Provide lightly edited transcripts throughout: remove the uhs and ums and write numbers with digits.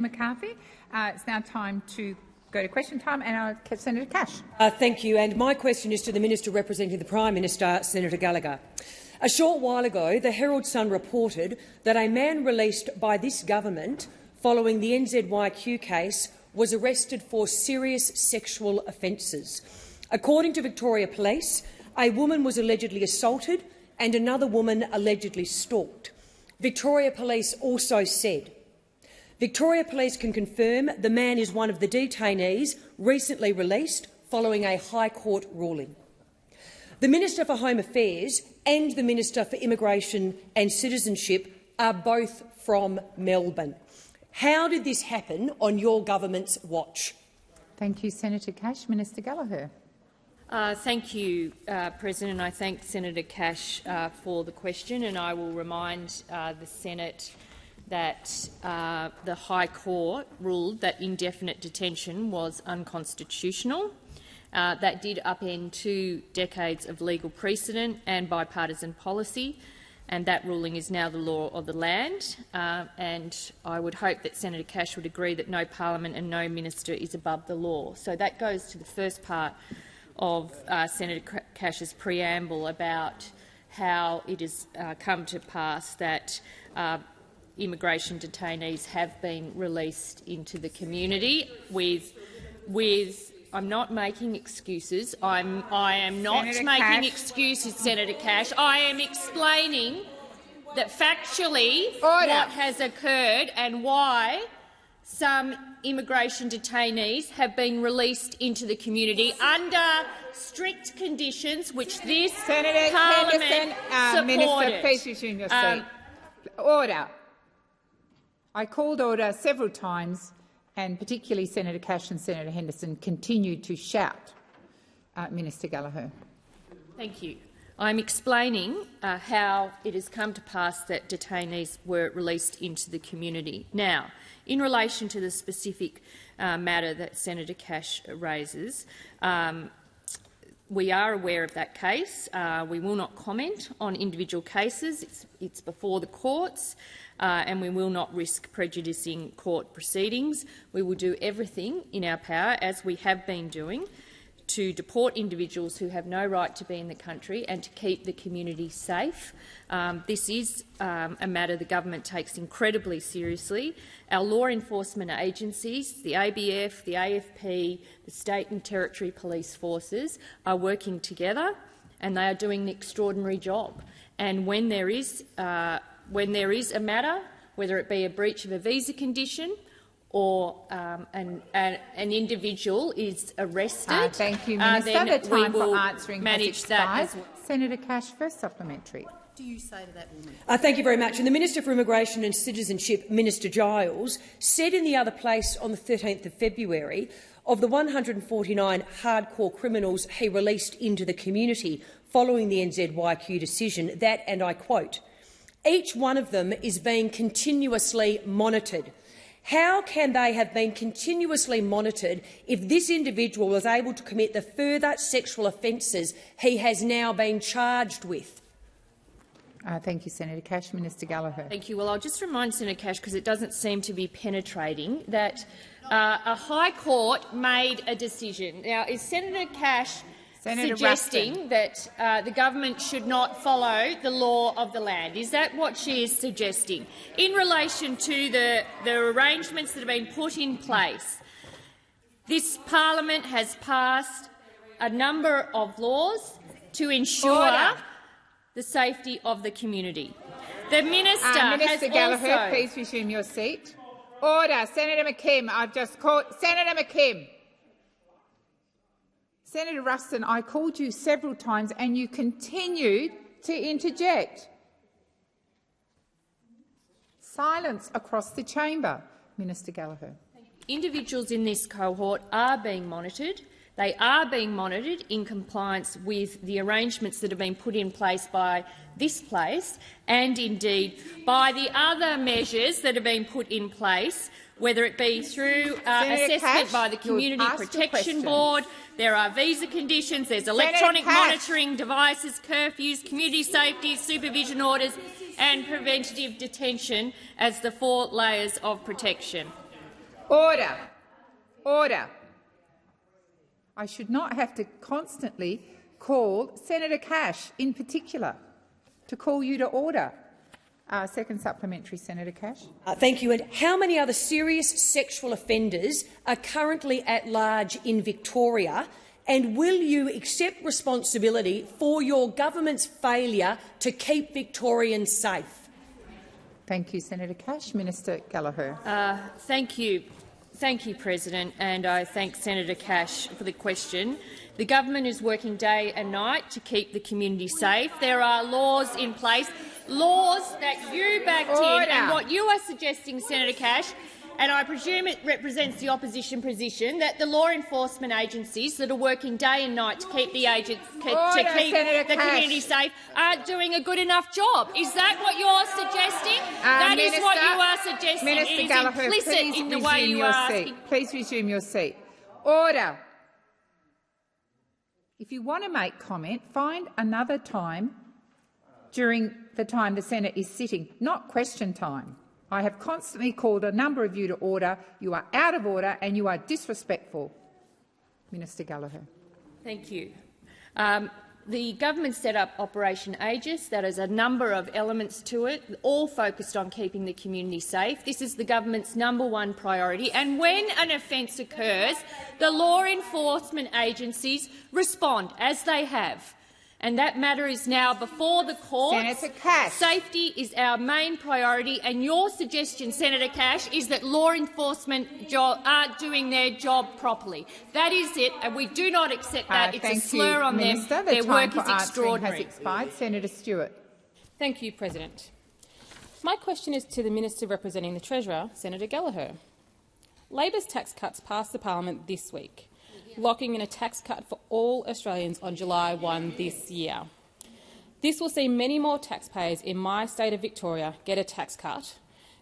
McCarthy. It's now time to go to question time, and I'll get Senator Cash. Thank you. And my question is to the Minister representing the Prime Minister, Senator Gallagher. A short while ago, the Herald Sun reported that a man released by this government following the NZYQ case was arrested for serious sexual offences. According to Victoria Police, a woman was allegedly assaulted and another woman allegedly stalked. Victoria Police also said Victoria Police can confirm the man is one of the detainees recently released following a High Court ruling. The Minister for Home Affairs and the Minister for Immigration and Citizenship are both from Melbourne. How did this happen on your government's watch? Thank you, Senator Cash. Minister Gallagher. Thank you, President. I thank Senator Cash for the question, and I will remind the Senate that the High Court ruled that indefinite detention was unconstitutional. That did upend 2 decades of legal precedent and bipartisan policy, and that ruling is now the law of the land. And I would hope that Senator Cash would agree that no parliament and no minister is above the law. So that goes to the first part of Senator Cash's preamble about how it has come to pass that immigration detainees have been released into the community with I'm not making excuses. I am not Senator making Cash. Excuses, Senator Cash. I am explaining that factually Order. what has occurred and why some immigration detainees have been released into the community under strict conditions which this Senator parliament Henderson, Minister, supported. please resume your seat. Order. I called order several times, and particularly Senator Cash and Senator Henderson continued to shout. Minister Gallagher. Thank you. I'm explaining how it has come to pass that detainees were released into the community. Now, in relation to the specific matter that Senator Cash raises, we are aware of that case. We will not comment on individual cases. It's before the courts, and we will not risk prejudicing court proceedings. We will do everything in our power, as we have been doing, to deport individuals who have no right to be in the country and to keep the community safe. This is a matter the government takes incredibly seriously. Our law enforcement agencies, the ABF, the AFP, the state and territory police forces, are working together, and they are doing an extraordinary job. And when there is a matter, whether it be a breach of a visa condition or an individual is arrested, thank you, Minister. then The time we will for answering manage that as well. Senator Cash, first supplementary. What do you say to that woman? Thank you very much. And the Minister for Immigration and Citizenship, Minister Giles, said in the other place on the 13th of February of the 149 hardcore criminals he released into the community following the NZYQ decision that, and I quote, "Each one of them is being continuously monitored." How can they have been continuously monitored if this individual was able to commit the further sexual offences he has now been charged with? Thank you, Senator Cash. Minister Gallagher. Thank you. Well, I'll just remind Senator Cash, because it doesn't seem to be penetrating, that a High Court made a decision. Now, is Senator Cash suggesting that the government should not follow the law of the land? Is that what she is suggesting? In relation to the arrangements that have been put in place, this parliament has passed a number of laws to ensure the safety of the community. The minister Minister has Gallagher, also— please resume your seat. Order. Senator McKim, I've just called— Senator McKim. Senator Ruston, I called you several times and you continued to interject. Silence across the chamber. Minister Gallagher. Individuals in this cohort are being monitored. They are being monitored in compliance with the arrangements that have been put in place by this place and indeed by the other measures that have been put in place, whether it be through assessment Cash, by the Community Protection Board. There are visa conditions, there's Senator electronic Cash. monitoring devices, curfews, community safety, supervision orders and preventative detention as the 4 layers of protection. Order. Order. I should not have to constantly call Senator Cash in particular to call you to order. Second supplementary, Senator Cash. Thank you. And how many other serious sexual offenders are currently at large in Victoria? And will you accept responsibility for your government's failure to keep Victorians safe? Thank you, Senator Cash. Minister Gallagher. Thank you, President, and I thank Senator Cash for the question. The government is working day and night to keep the community safe. There are laws in place, laws that you backed in, and what you are suggesting, Senator Cash, and I presume it represents the opposition position, that the law enforcement agencies that are working day and night to keep the community safe aren't doing a good enough job. Is that what you're suggesting? That is what you are suggesting. Minister Gallagher, implicit in the way you are asking. Please resume your seat. Order. If you want to make comment, find another time during the time the Senate is sitting, not question time. I have constantly called a number of you to order. You are out of order and you are disrespectful. Minister Gallagher. Thank you. The government set up Operation Aegis. That has a number of elements to it, all focused on keeping the community safe. This is the government's #1 priority. And when an offence occurs, the law enforcement agencies respond, as they have. And that matter is now before the courts. Senator Cash. Safety is our main priority, and your suggestion, Senator Cash, is that law enforcement aren't doing their job properly. That is it, and we do not accept that. It's a slur on them. Their work is extraordinary. Has expired. Senator Stewart. Thank you, President. My question is to the Minister representing the Treasurer, Senator Gallagher. Labor's tax cuts passed the parliament this week, locking in a tax cut for all Australians on July 1 this year. This will see many more taxpayers in my state of Victoria get a tax cut,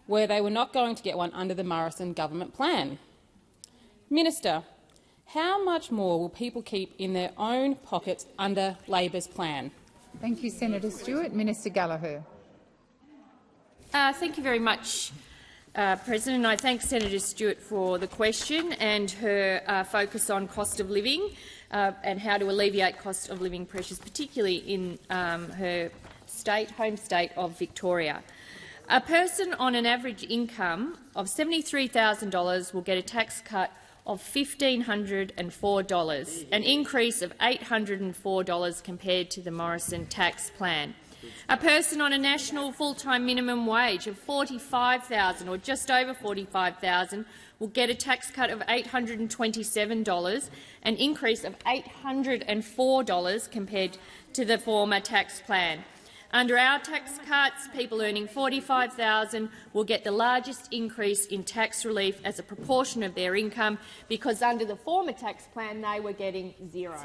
where they were not going to get one under the Morrison government plan. Minister, how much more will people keep in their own pockets under Labor's plan? Thank you, Senator Stewart. Minister Gallagher. Thank you very much, President. I thank Senator Stewart for the question and her focus on cost of living and how to alleviate cost of living pressures, particularly in her home state of Victoria. A person on an average income of $73,000 will get a tax cut of $1,504, an increase of $804 compared to the Morrison tax plan. A person on a national full-time minimum wage of $45,000 or just over $45,000 will get a tax cut of $827, an increase of $804 compared to the former tax plan. Under our tax cuts, people earning $45,000 will get the largest increase in tax relief as a proportion of their income, because under the former tax plan they were getting zero.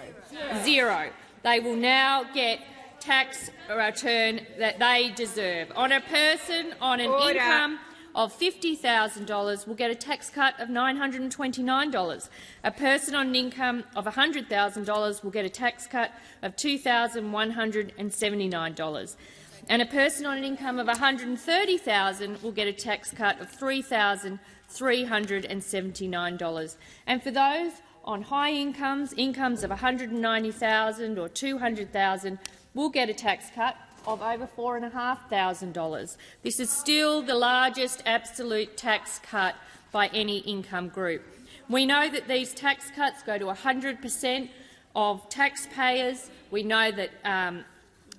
They will now get tax return that they deserve. On a person on an income of $50,000 will get a tax cut of $929. A person on an income of $100,000 will get a tax cut of $2,179. And a person on an income of $130,000 will get a tax cut of $3,379. And for those on high incomes of $190,000 or $200,000, will get a tax cut of over $4,500. This is still the largest absolute tax cut by any income group. We know that these tax cuts go to 100% of taxpayers. We know that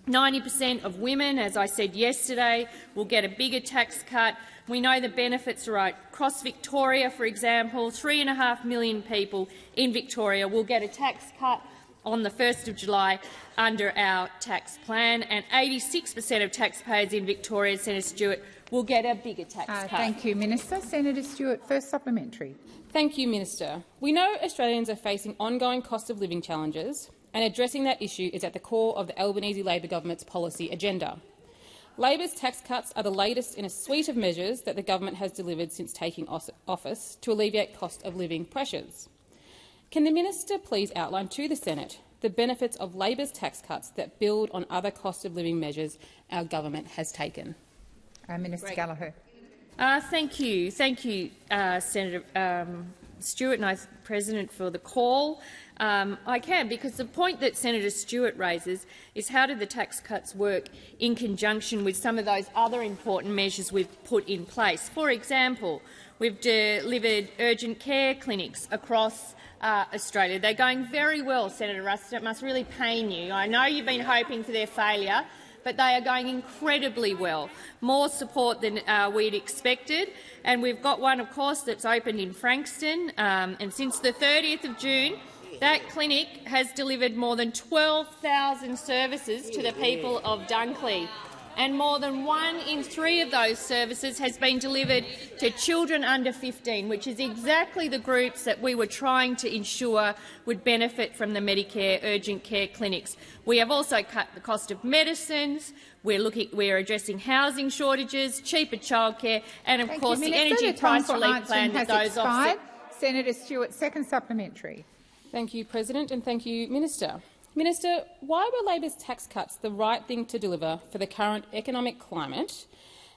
90% of women, as I said yesterday, will get a bigger tax cut. We know the benefits are right. Across Victoria, for example, 3.5 million people in Victoria will get a tax cut on the 1st of July under our tax plan, and 86% of taxpayers in Victoria, Senator Stewart, will get a bigger tax cut. Thank you, Minister. Senator Stewart, first supplementary. Thank you, Minister. We know Australians are facing ongoing cost of living challenges, and addressing that issue is at the core of the Albanese Labor government's policy agenda. Labor's tax cuts are the latest in a suite of measures that the government has delivered since taking office to alleviate cost of living pressures. Can the minister please outline to the Senate the benefits of Labor's tax cuts that build on other cost of living measures our government has taken? Minister Gallagher. Thank you, Senator Stewart and President, for the call. I can, because the point that Senator Stewart raises is how do the tax cuts work in conjunction with some of those other important measures we've put in place. For example, we've delivered urgent care clinics across Australia. They're going very well, Senator Ruston. It must really pain you. I know you've been hoping for their failure, but they are going incredibly well, more support than we'd expected. And we've got one, of course, that's opened in Frankston, and since the 30th of June, that clinic has delivered more than 12,000 services to the people of Dunkley, and more than 1 in 3 of those services has been delivered to children under 15, which is exactly the groups that we were trying to ensure would benefit from the Medicare urgent care clinics. We have also cut the cost of medicines. We're addressing housing shortages, cheaper childcare, and of course the energy price relief plan that goes off. Senator Stewart, second supplementary. Thank you, President, and thank you, Minister. Minister, why were Labor's tax cuts the right thing to deliver for the current economic climate,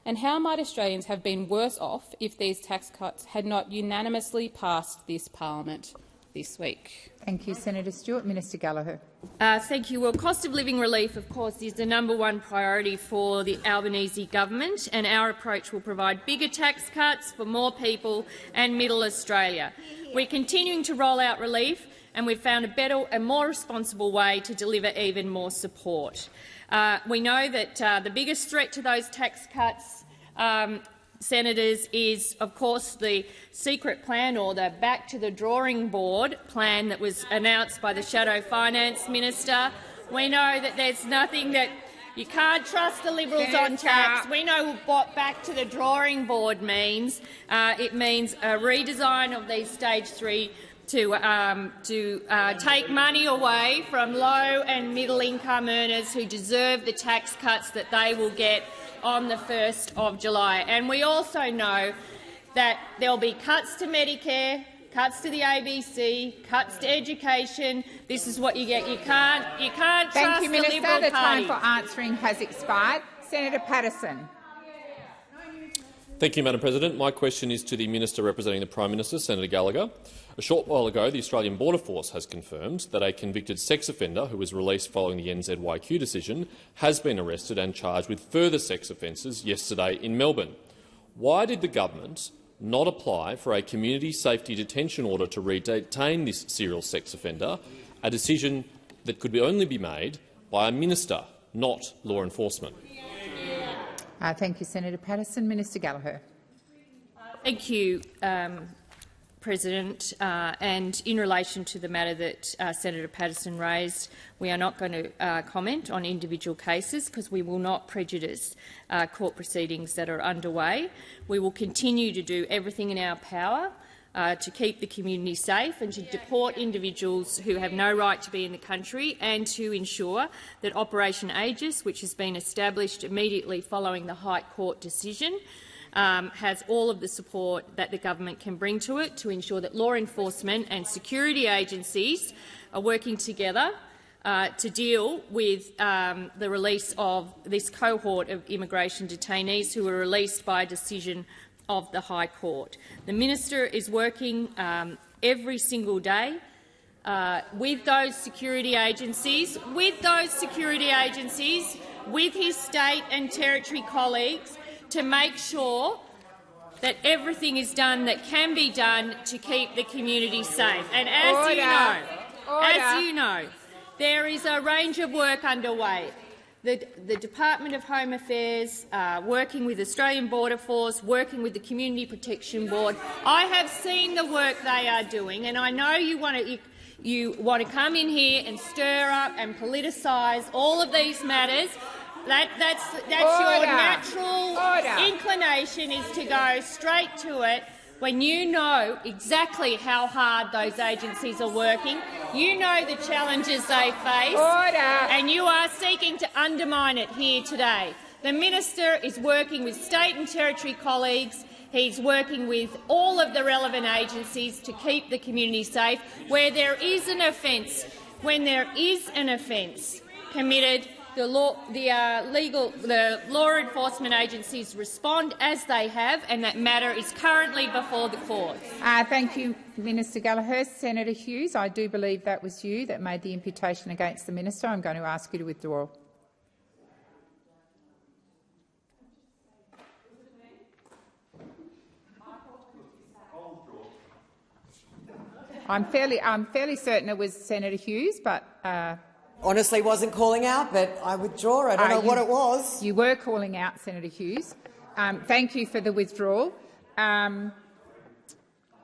and how might Australians have been worse off if these tax cuts had not unanimously passed this parliament this week? Thank you, Senator Stewart. Minister Gallagher. Thank you. Well, cost of living relief, of course, is the #1 priority for the Albanese government, and our approach will provide bigger tax cuts for more people and middle Australia. We're continuing to roll out relief, and we've found a better and more responsible way to deliver even more support. We know that the biggest threat to those tax cuts, Senators, is, of course, the secret plan, or the back to the drawing board plan that was announced by the Shadow Finance Minister. We know that there's nothing that you can't trust the Liberals on tax. We know what back to the drawing board means. It means a redesign of these Stage 3 to take money away from low and middle income earners who deserve the tax cuts that they will get on the 1st of July. And we also know that there will be cuts to Medicare, cuts to the ABC, cuts to education. This is what you get. You can't trust the Liberal Party. Thank you, Minister. The time for answering has expired. Senator Patterson. Thank you, Madam President. My question is to the Minister representing the Prime Minister, Senator Gallagher. A short while ago, the Australian Border Force has confirmed that a convicted sex offender who was released following the NZYQ decision has been arrested and charged with further sex offences yesterday in Melbourne. Why did the government not apply for a community safety detention order to retain this serial sex offender, a decision that could only be made by a minister, not law enforcement? Thank you, Senator Patterson. Minister Gallagher. Thank you, President. And in relation to the matter that Senator Patterson raised, we are not going to comment on individual cases because we will not prejudice court proceedings that are underway. We will continue to do everything in our power to keep the community safe and to deport individuals who have no right to be in the country, and to ensure that Operation Aegis, which has been established immediately following the High Court decision, has all of the support that the government can bring to it to ensure that law enforcement and security agencies are working together to deal with the release of this cohort of immigration detainees who were released by a decision of the High Court. The Minister is working every single day with those security agencies, with his state and territory colleagues, to make sure that everything is done that can be done to keep the community safe. And as you know, there is a range of work underway. The Department of Home Affairs, working with Australian Border Force, working with the Community Protection Board. I have seen the work they are doing, and I know you want to come in here and stir up and politicise all of these matters. That's your natural inclination, is to go straight to it when you know exactly how hard those agencies are working. You know the challenges they face, and you are seeking to undermine it here today. The Minister is working with state and territory colleagues. He's working with all of the relevant agencies to keep the community safe. Where there is an offence, when there is an offence committed, the law enforcement agencies respond as they have, and that matter is currently before the courts. Thank you, Minister Gallagher. Senator Hughes, I do believe that was you that made the imputation against the minister. I'm going to ask you to withdraw. I'm fairly certain it was Senator Hughes, but honestly wasn't calling out, but I withdraw. I don't know what it was. You were calling out Senator Hughes. Thank you for the withdrawal.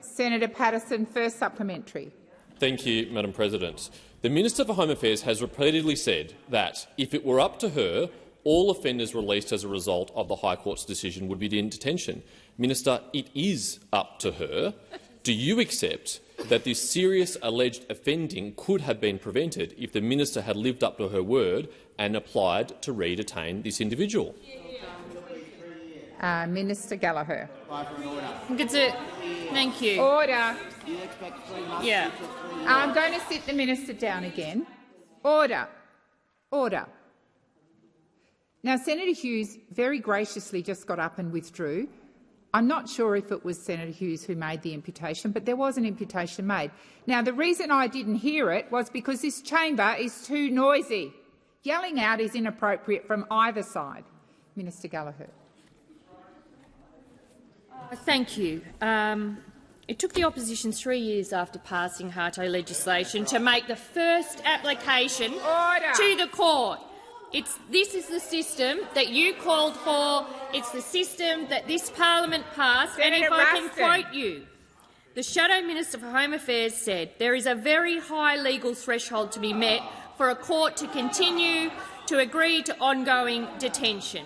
Senator Patterson, first supplementary. Thank you, Madam President. The Minister for Home Affairs has repeatedly said that if it were up to her, all offenders released as a result of the High Court's decision would be in detention. Minister, it is up to her. Do you accept that this serious alleged offending could have been prevented if the minister had lived up to her word and applied to re-detain this individual? Minister Gallagher. Thank you. Order. Yeah. I'm going to sit the minister down again. Order. Order. Now, Senator Hughes very graciously just got up and withdrew. I'm not sure if it was Senator Hughes who made the imputation, but there was an imputation made. Now, the reason I didn't hear it was because this chamber is too noisy. Yelling out is inappropriate from either side. Minister Gallagher. Thank you. It took the opposition 3 years after passing Hato legislation to make the first application to the court. This is the system that you called for. It's the system that this parliament passed. Senator and if Ruston. I can quote you, the Shadow Minister for Home Affairs said, there is a very high legal threshold to be met for a court to continue to agree to ongoing detention.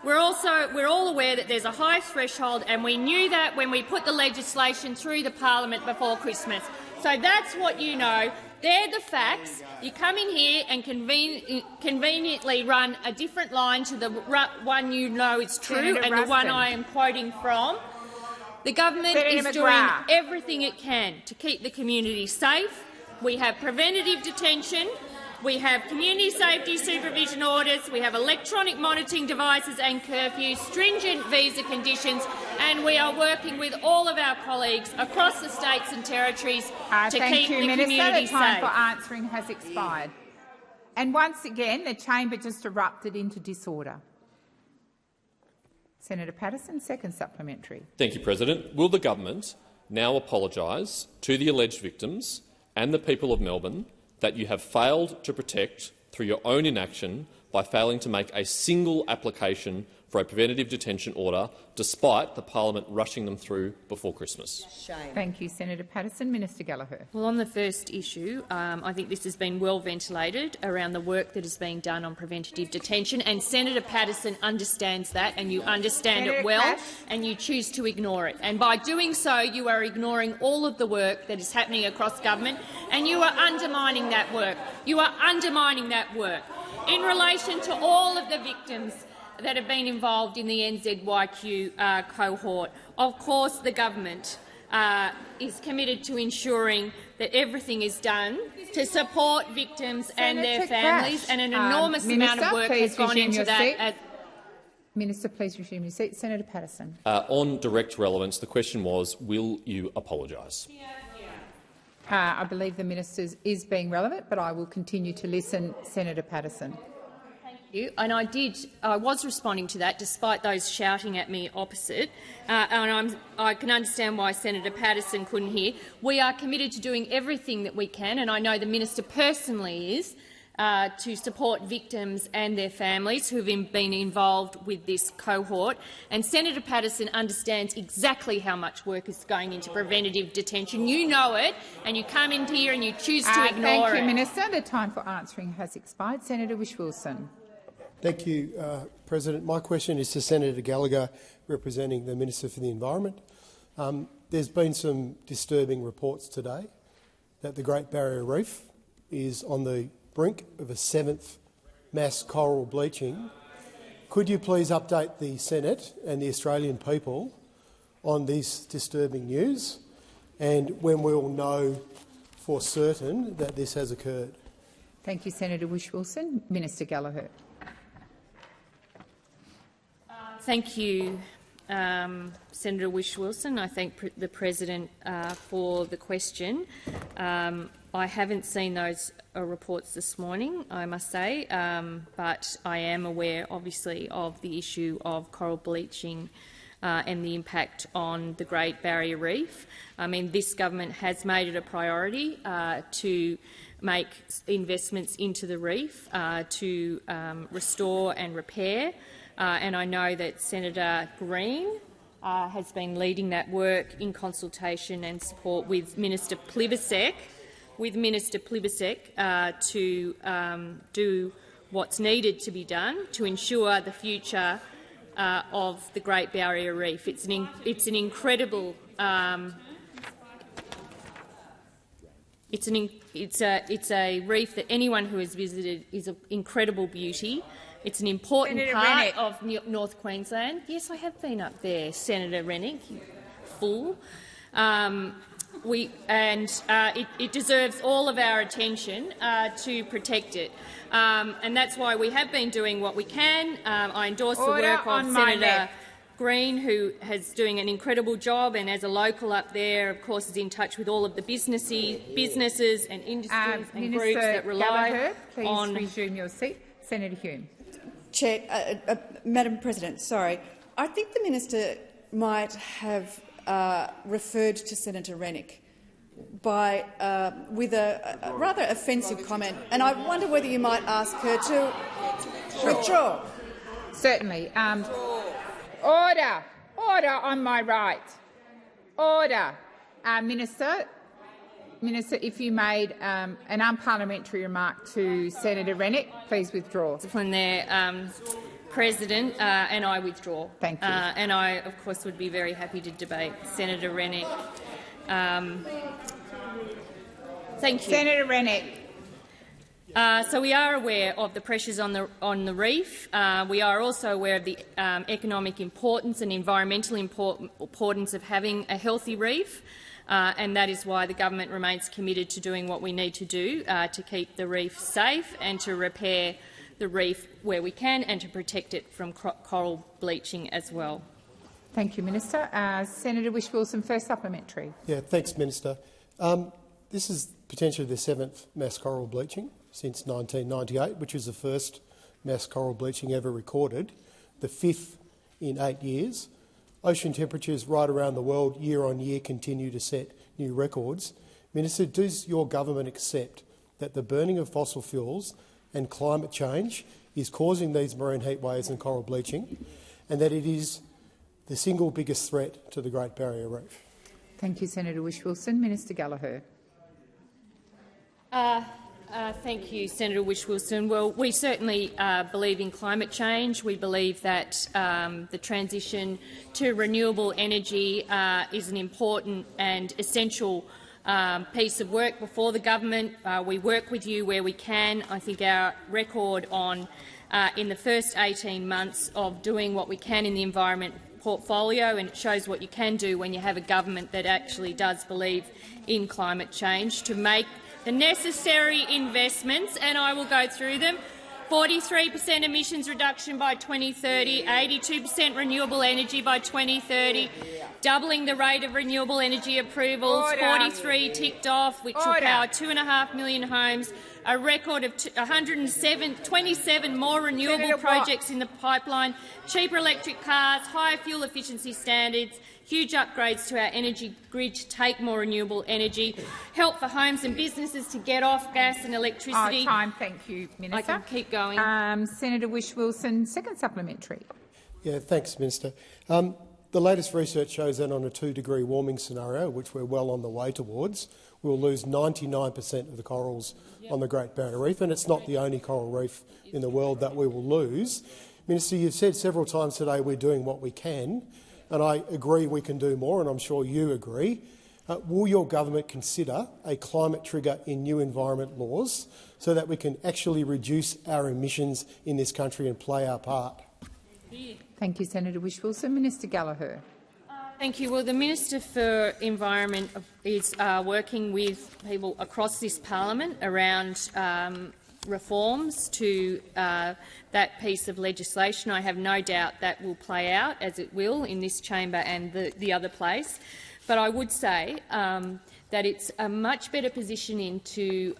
We're all aware that there's a high threshold, and we knew that when we put the legislation through the parliament before Christmas. So that's what you know. They're the facts. You come in here and conveniently run a different line to the one you know is true Senator and Ruston. the one I am quoting from. The government Senator is doing McGrath. everything it can to keep the community safe. We have preventative detention. We have community safety supervision orders, we have electronic monitoring devices and curfews, stringent visa conditions, and we are working with all of our colleagues across the states and territories to keep the community The time safe. for answering has expired. And once again, the chamber just erupted into disorder. Senator Patterson, second supplementary. Thank you, President. Will the government now apologise to the alleged victims and the people of Melbourne that you have failed to protect through your own inaction by failing to make a single application for a preventative detention order, despite the parliament rushing them through before Christmas? Shame. Thank you, Senator Patterson. Minister Gallagher. Well, on the first issue, I think this has been well ventilated around the work that is being done on preventative detention, and Senator Patterson understands that, and you understand Senator it well, Cash. and you choose to ignore it. And by doing so, you are ignoring all of the work that is happening across government, and you are undermining that work. You are undermining that work. In relation to all of the victims that have been involved in the NZYQ cohort, of course the government is committed to ensuring that everything is done to support victims and their Senator families, Cash. and an enormous amount of work has gone into that. Minister, please resume your seat. Senator Patterson. On direct relevance, the question was, will you apologise? I believe the minister is being relevant, but I will continue to listen. Senator Patterson. And I was responding to that, despite those shouting at me opposite. And I can understand why Senator Patterson couldn't hear. We are committed to doing everything that we can, and I know the minister personally is, to support victims and their families who have been involved with this cohort. And Senator Patterson understands exactly how much work is going into preventative detention. You know it, and you come in here and you choose to ignore it. Thank you, Minister. The time for answering has expired. Senator Whish-Wilson. Thank you, President. My question is to Senator Gallagher, representing the Minister for the Environment. There's been some disturbing reports today that the Great Barrier Reef is on the brink of a 7th mass coral bleaching. Could you please update the Senate and the Australian people on this disturbing news and when we will know for certain that this has occurred? Thank you, Senator Whish-Wilson. Minister Gallagher. Thank you, Senator Whish-Wilson. I thank the President for the question. I haven't seen those reports this morning, I must say, but I am aware, obviously, of the issue of coral bleaching and the impact on the Great Barrier Reef. I mean, this government has made it a priority to make investments into the reef to restore and repair, and I know that Senator Green has been leading that work in consultation and support with Minister Plibersek, to do what's needed to be done to ensure the future of the Great Barrier Reef. It's an incredible. It's a reef that anyone who has visited is of incredible beauty. It's an important Senator part Rennick. of North Queensland. Yes, I have been up there, Senator Rennick, you fool. It deserves all of our attention to protect it, and that's why we have been doing what we can. I endorse the work of Senator Green, who is doing an incredible job, and as a local up there, of course, is in touch with all of the businesses and industries and groups that rely Gallagher, please on. resume your seat. Senator Hume. Chair, Madam President, sorry. I think the minister might have referred to Senator Rennick with a rather offensive comment, and I wonder whether you might ask her to withdraw. Certainly. Order. Order on my right. Order. Minister, if you made an unparliamentary remark to Senator Rennick, please withdraw. From there, President, and I withdraw. Thank you. And I, of course, would be very happy to debate Senator Rennick. Thank you. Senator Rennick. So we are aware of the pressures on the reef. We are also aware of the economic importance and environmental importance of having a healthy reef, and that is why the government remains committed to doing what we need to do to keep the reef safe and to repair the reef where we can and to protect it from coral bleaching as well. Thank you, Minister. Senator Whish-Wilson, first supplementary. Yeah, thanks, Minister. This is potentially the 7th mass coral bleaching since 1998, which was the first mass coral bleaching ever recorded, the 5th in 8 years. Ocean temperatures right around the world year on year continue to set new records. Minister, does your government accept that the burning of fossil fuels and climate change is causing these marine heat waves and coral bleaching, and that it is the single biggest threat to the Great Barrier Reef? Thank you, Senator Whish-Wilson. Minister Gallagher. Thank you, Senator Whish-Wilson. Well, we certainly believe in climate change. We believe that the transition to renewable energy is an important and essential piece of work before the government. We work with you where we can. I think our record in the first 18 months of doing what we can in the environment portfolio, and it shows what you can do when you have a government that actually does believe in climate change, to make the necessary investments, and I will go through them. 43% emissions reduction by 2030, 82% renewable energy by 2030, doubling the rate of renewable energy approvals, 43 ticked off, which will power 2.5 million homes, a record of 127 more renewable projects in the pipeline, cheaper electric cars, higher fuel efficiency standards, huge upgrades to our energy grid to take more renewable energy, help for homes and businesses to get off gas and electricity. Time, thank you, Minister. I can keep going. Senator Whish-Wilson, second supplementary. Yeah, thanks, Minister. The latest research shows that on a 2-degree warming scenario, which we're well on the way towards, we'll lose 99% of the corals on the Great Barrier Reef, and it's not the only coral reef in the world that we will lose. Minister, you've said several times today we're doing what we can, and I agree we can do more, and I'm sure you agree. Will your government consider a climate trigger in new environment laws so that we can actually reduce our emissions in this country and play our part? Thank you, Senator Whish-Wilson. Minister Gallagher. Thank you. Well, the Minister for Environment is working with people across this parliament around reforms to that piece of legislation. I have no doubt that will play out, as it will, in this chamber and the other place. But I would say that it's a much better positioning to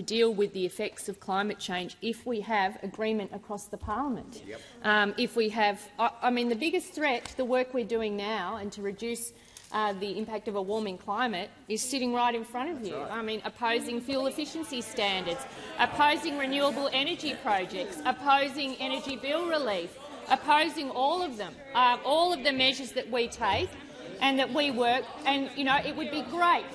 deal with the effects of climate change if we have agreement across the parliament. Yep. If we have, I mean, the biggest threat to the work we're doing now and to reduce the impact of a warming climate is sitting right in front of you. Right. I mean, opposing fuel efficiency standards, opposing renewable energy projects, opposing energy bill relief, opposing all of them, all of the measures that we take and that we work. And, you know, it would be great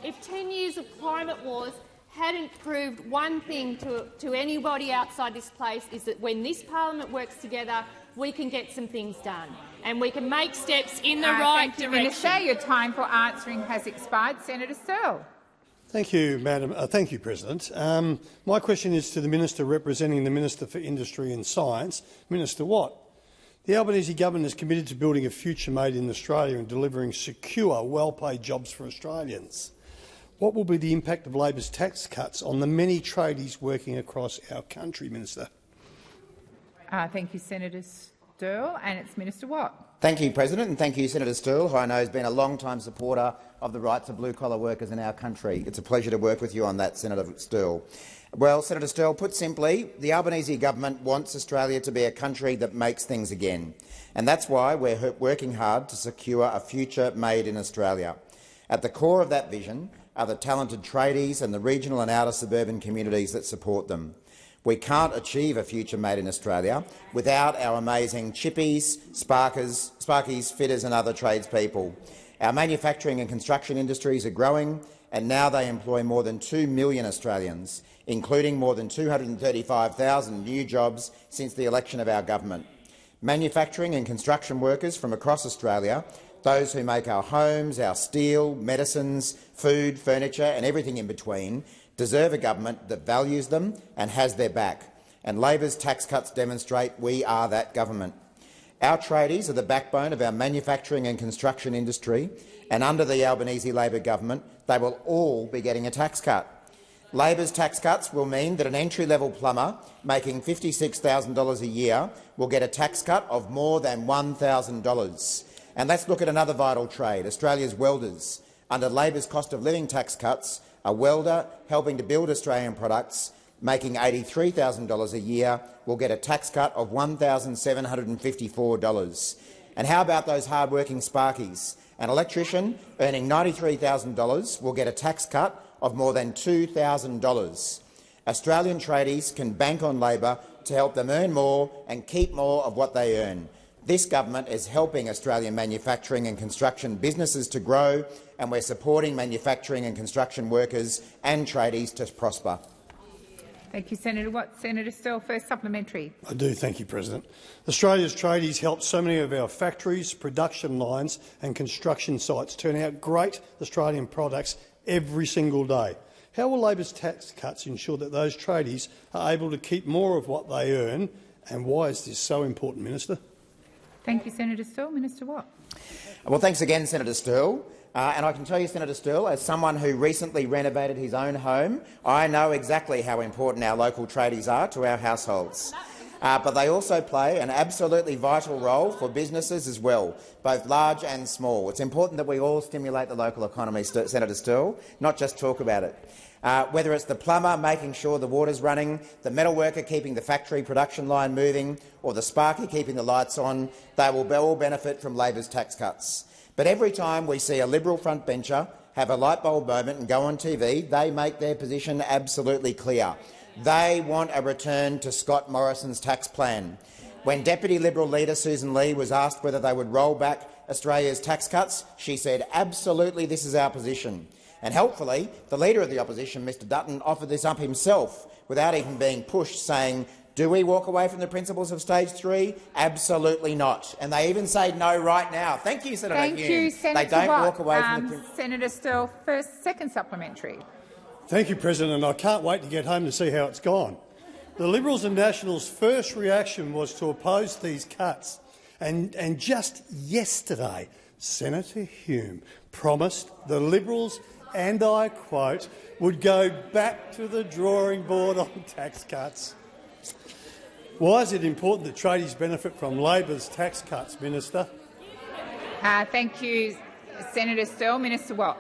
if 10 years of climate wars hadn't proved one thing to anybody outside this place, is that when this parliament works together, we can get some things done and we can make steps in the right direction. Minister, your time for answering has expired. Senator Sterle. Thank you, Madam. Thank you, President. My question is to the Minister representing the Minister for Industry and Science, Minister Watt. The Albanese government is committed to building a future made in Australia and delivering secure, well-paid jobs for Australians. What will be the impact of Labor's tax cuts on the many tradies working across our country, Minister? Thank you, Senator Sterle. And it's Minister Watt. Thank you, President, and thank you, Senator Sterle, who I know has been a long-time supporter of the rights of blue-collar workers in our country. It's a pleasure to work with you on that, Senator Sterle. Well, Senator Sterle, put simply, the Albanese government wants Australia to be a country that makes things again, and that's why we're working hard to secure a future made in Australia. At the core of that vision are the talented tradies and the regional and outer suburban communities that support them. We can't achieve a future made in Australia without our amazing chippies, sparkies, fitters and other tradespeople. Our manufacturing and construction industries are growing, and now they employ more than 2 million Australians, including more than 235,000 new jobs since the election of our government. Manufacturing and construction workers from across Australia, those who make our homes, our steel, medicines, food, furniture and everything in between, deserve a government that values them and has their back, and Labor's tax cuts demonstrate we are that government. Our tradies are the backbone of our manufacturing and construction industry, and under the Albanese Labor government they will all be getting a tax cut. Labor's tax cuts will mean that an entry-level plumber making $56,000 a year will get a tax cut of more than $1,000. And let's look at another vital trade, Australia's welders. Under Labor's cost of living tax cuts, a welder helping to build Australian products making $83,000 a year will get a tax cut of $1,754. And how about those hard-working sparkies? An electrician earning $93,000 will get a tax cut of more than $2,000. Australian tradies can bank on Labor to help them earn more and keep more of what they earn. This government is helping Australian manufacturing and construction businesses to grow, and we're supporting manufacturing and construction workers and tradies to prosper. Thank you, Senator Watt. Senator Sterle, first supplementary. I do, thank you, President. Australia's tradies help so many of our factories, production lines and construction sites turn out great Australian products every single day. How will Labor's tax cuts ensure that those tradies are able to keep more of what they earn, and why is this so important, Minister? Thank you, Senator Sterle. Minister Watt. Well, thanks again, Senator Sterle. And I can tell you, Senator Sterle, as someone who recently renovated his own home, I know exactly how important our local tradies are to our households. But they also play an absolutely vital role for businesses as well, both large and small. It's important that we all stimulate the local economy, Senator Sterle, not just talk about it. Whether it's the plumber making sure the water's running, the metal worker keeping the factory production line moving, or the sparky keeping the lights on, they will all benefit from Labor's tax cuts. But every time we see a Liberal frontbencher have a light bulb moment and go on TV, they make their position absolutely clear. They want a return to Scott Morrison's tax plan. When Deputy Liberal leader Susan Lee was asked whether they would roll back Australia's tax cuts, she said, absolutely, this is our position. And helpfully, the Leader of the Opposition, Mr Dutton, offered this up himself without even being pushed, saying, do we walk away from the principles of stage 3? Absolutely not. And they even say no right now. Thank you, Senator Hume. Thank you, Senator They don't Watt. walk away from the Senator Sterle, second supplementary. Thank you, President. I can't wait to get home to see how it's gone. The Liberals and Nationals' first reaction was to oppose these cuts. And just yesterday, Senator Hume promised the Liberals and I quote, would go back to the drawing board on tax cuts. Why is it important that tradies benefit from Labor's tax cuts, Minister? Thank you, Senator Sterle. Minister Watt.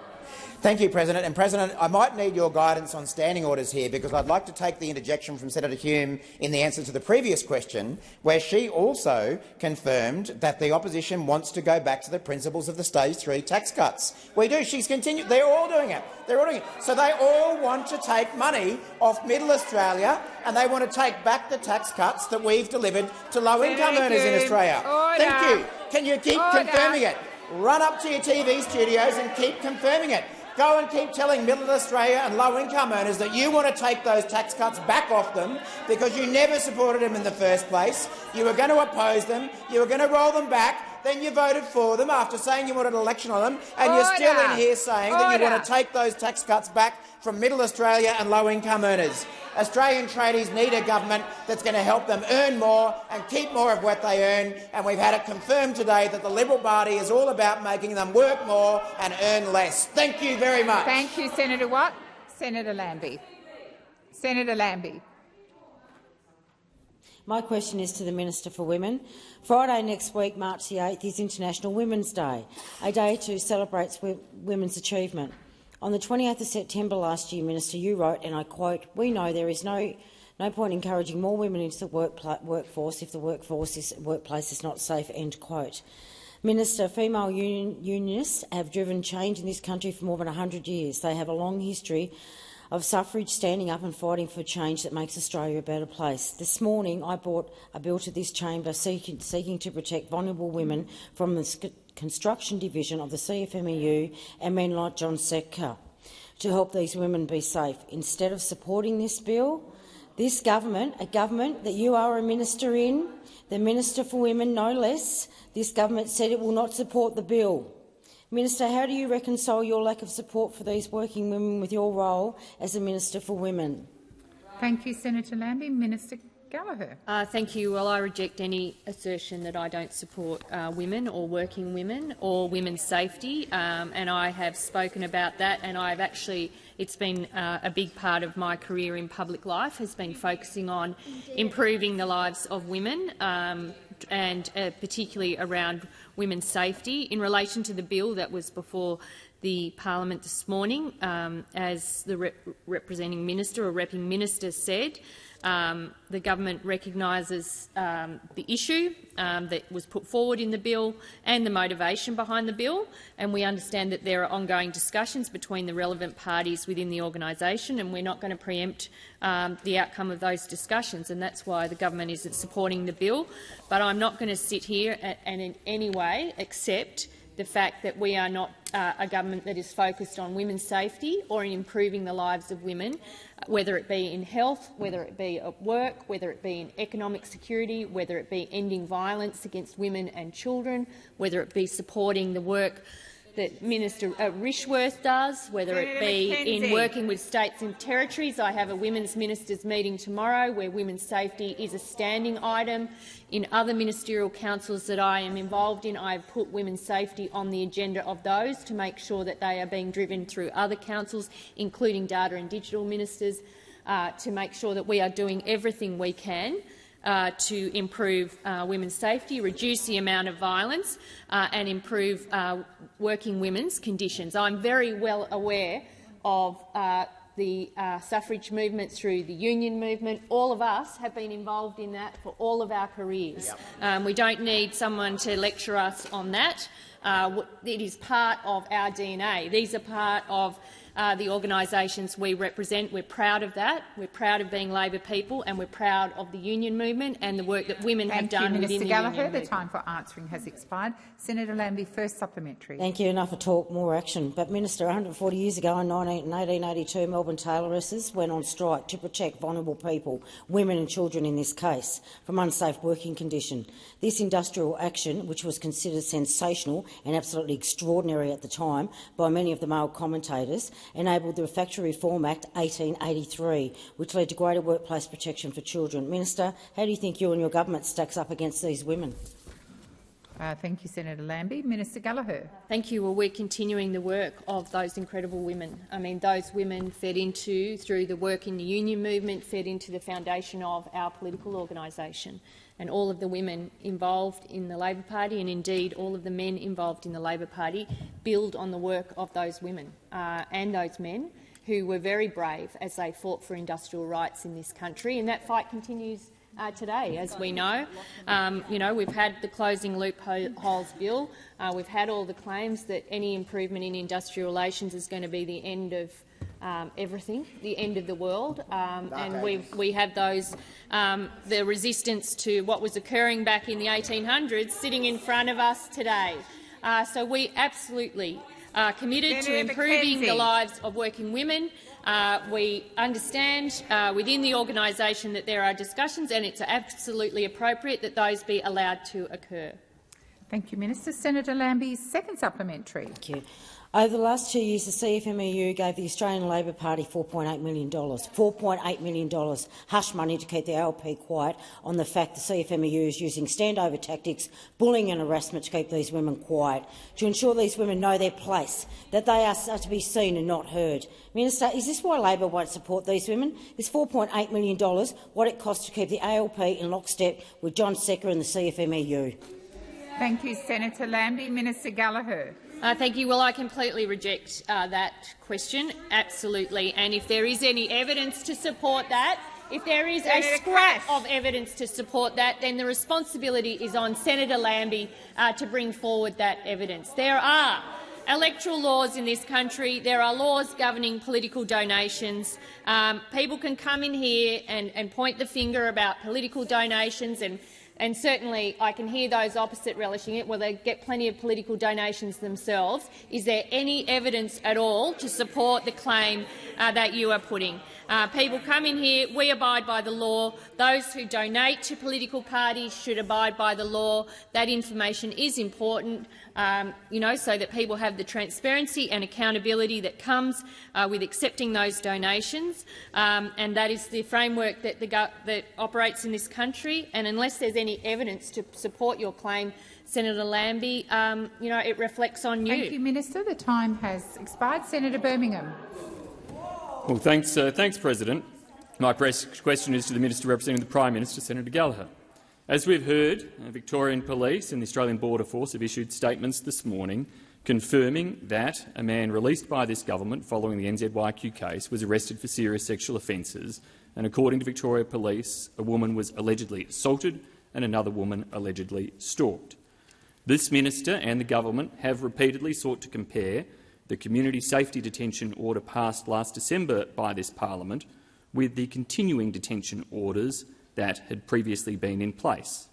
Thank you, President. And President, I might need your guidance on standing orders here, because I'd like to take the interjection from Senator Hume in the answer to the previous question, where she also confirmed that the opposition wants to go back to the principles of the Stage 3 tax cuts. We do. She's continued. They're all doing it. They're all doing it. So they all want to take money off Middle Australia, and they want to take back the tax cuts that we've delivered to low-income earners in Australia. Order. Thank you. Can you keep confirming it? Run up to your TV studios and keep confirming it. Go and keep telling Middle Australia and low-income earners that you want to take those tax cuts back off them, because you never supported them in the first place. You were going to oppose them. You were going to roll them back. Then you voted for them after saying you wanted an election on them, and you're still in here saying that you want to take those tax cuts back from Middle Australia and low-income earners. Australian tradies need a government that's going to help them earn more and keep more of what they earn, and we've had it confirmed today that the Liberal Party is all about making them work more and earn less. Thank you very much. Thank you, Senator Watt. Senator Lambie. Senator Lambie. My question is to the Minister for Women. Friday next week, March the 8th, is International Women's Day, a day to celebrate women's achievement. On the 28th of September last year, Minister, you wrote, and I quote, "We know there is no point encouraging more women into the workforce if the workplace is not safe." End quote. Minister, female unionists have driven change in this country for more than 100 years. They have a long history of suffrage, standing up and fighting for change that makes Australia a better place. This morning I brought a bill to this chamber seeking to protect vulnerable women from the construction division of the CFMEU and men like John Setka to help these women be safe. Instead of supporting this bill, this government, a government that you are a minister in, the Minister for Women no less, this government said it will not support the bill. Minister, how do you reconcile your lack of support for these working women with your role as a Minister for Women? Thank you, Senator Lambie. Minister Gallagher. Thank you. Well, I reject any assertion that I don't support women or working women or women's safety, and I have spoken about that, and I've actually it's been a big part of my career in public life, has been focusing on improving the lives of women and particularly around women's safety. In relation to the bill that was before the Parliament this morning, as the representing minister or repping minister said, the government recognises the issue that was put forward in the bill and the motivation behind the bill, and we understand that there are ongoing discussions between the relevant parties within the organisation, and we're not going to preempt the outcome of those discussions, and that's why the government isn't supporting the bill. But I'm not going to sit here and in any way accept the fact that we are not a government that is focused on women's safety or in improving the lives of women, whether it be in health, whether it be at work, whether it be in economic security, whether it be ending violence against women and children, whether it be supporting the work that Minister Rishworth does, whether it be in working with states and territories. I have a Women's Ministers meeting tomorrow where women's safety is a standing item. In other ministerial councils that I am involved in, I have put women's safety on the agenda of those to make sure that they are being driven through other councils, including data and digital ministers, to make sure that we are doing everything we can to improve women's safety, reduce the amount of violence and improve working women's conditions. I'm very well aware of the suffrage movement through the union movement. All of us have been involved in that for all of our careers. Yep. We don't need someone to lecture us on that. It is part of our DNA. These are part of the organisations we represent. We're proud of that. We're proud of being Labor people, and we're proud of the union movement and the work that women have done within the union movement. Minister Gallagher, the time for answering has expired. Senator Lambie, first supplementary. Thank you. Enough of talk, more action. But, Minister, 140 years ago in 1882, Melbourne tailoresses went on strike to protect vulnerable people, women and children in this case, from unsafe working conditions. This industrial action, which was considered sensational and absolutely extraordinary at the time by many of the male commentators, enabled the Factory Reform Act 1883, which led to greater workplace protection for children. Minister, how do you think you and your government stacks up against these women? Thank you, Senator Lambie. Minister Gallagher. Thank you. Well, we're continuing the work of those incredible women. I mean, those women fed into, through the work in the union movement, fed into the foundation of our political organisation. And all of the women involved in the Labor Party, and indeed all of the men involved in the Labor Party, build on the work of those women and those men who were very brave as they fought for industrial rights in this country. And that fight continues today, as we know. We've had the Closing Loopholes Bill. We've had all the claims that any improvement in industrial relations is going to be the end of everything, the end of the world, and we have those, the resistance to what was occurring back in the 1800s sitting in front of us today. So we absolutely are committed to improving the lives of working women. We understand within the organisation that there are discussions, and it's absolutely appropriate that those be allowed to occur. Thank you, Minister. Senator Lambie's second supplementary. Thank you. Over the last 2 years, the CFMEU gave the Australian Labor Party $4.8 million. $4.8 million hush money to keep the ALP quiet on the fact the CFMEU is using standover tactics, bullying and harassment to keep these women quiet, to ensure these women know their place, that they are to be seen and not heard. Minister, is this why Labor won't support these women? Is $4.8 million what it costs to keep the ALP in lockstep with John Secker and the CFMEU? Thank you, Senator Lambie. Minister Gallagher. Thank you. Well, I completely reject that question, absolutely. And if there is any evidence to support that, if there is a scrap of evidence to support that, then the responsibility is on Senator Lambie to bring forward that evidence. There are electoral laws in this country. There are laws governing political donations. People can come in here and point the finger about political donations, and certainly I can hear those opposite relishing it. Well, they get plenty of political donations themselves. Is there any evidence at all to support the claim that you are putting? People come in here, we abide by the law. Those who donate to political parties should abide by the law. That information is important, so that people have the transparency and accountability that comes with accepting those donations. And that is the framework that operates in this country. And unless there's any evidence to support your claim, Senator Lambie, it reflects on you. Thank you, Minister. The time has expired. Senator Birmingham. Well, thanks, President. My question is to the Minister representing the Prime Minister, Senator Gallagher. As we've heard, Victorian Police and the Australian Border Force have issued statements this morning confirming that a man released by this government following the NZYQ case was arrested for serious sexual offences, and according to Victoria Police, a woman was allegedly assaulted and another woman allegedly stalked. This minister and the government have repeatedly sought to compare the community safety detention order passed last December by this parliament with the continuing detention orders that had previously been in place.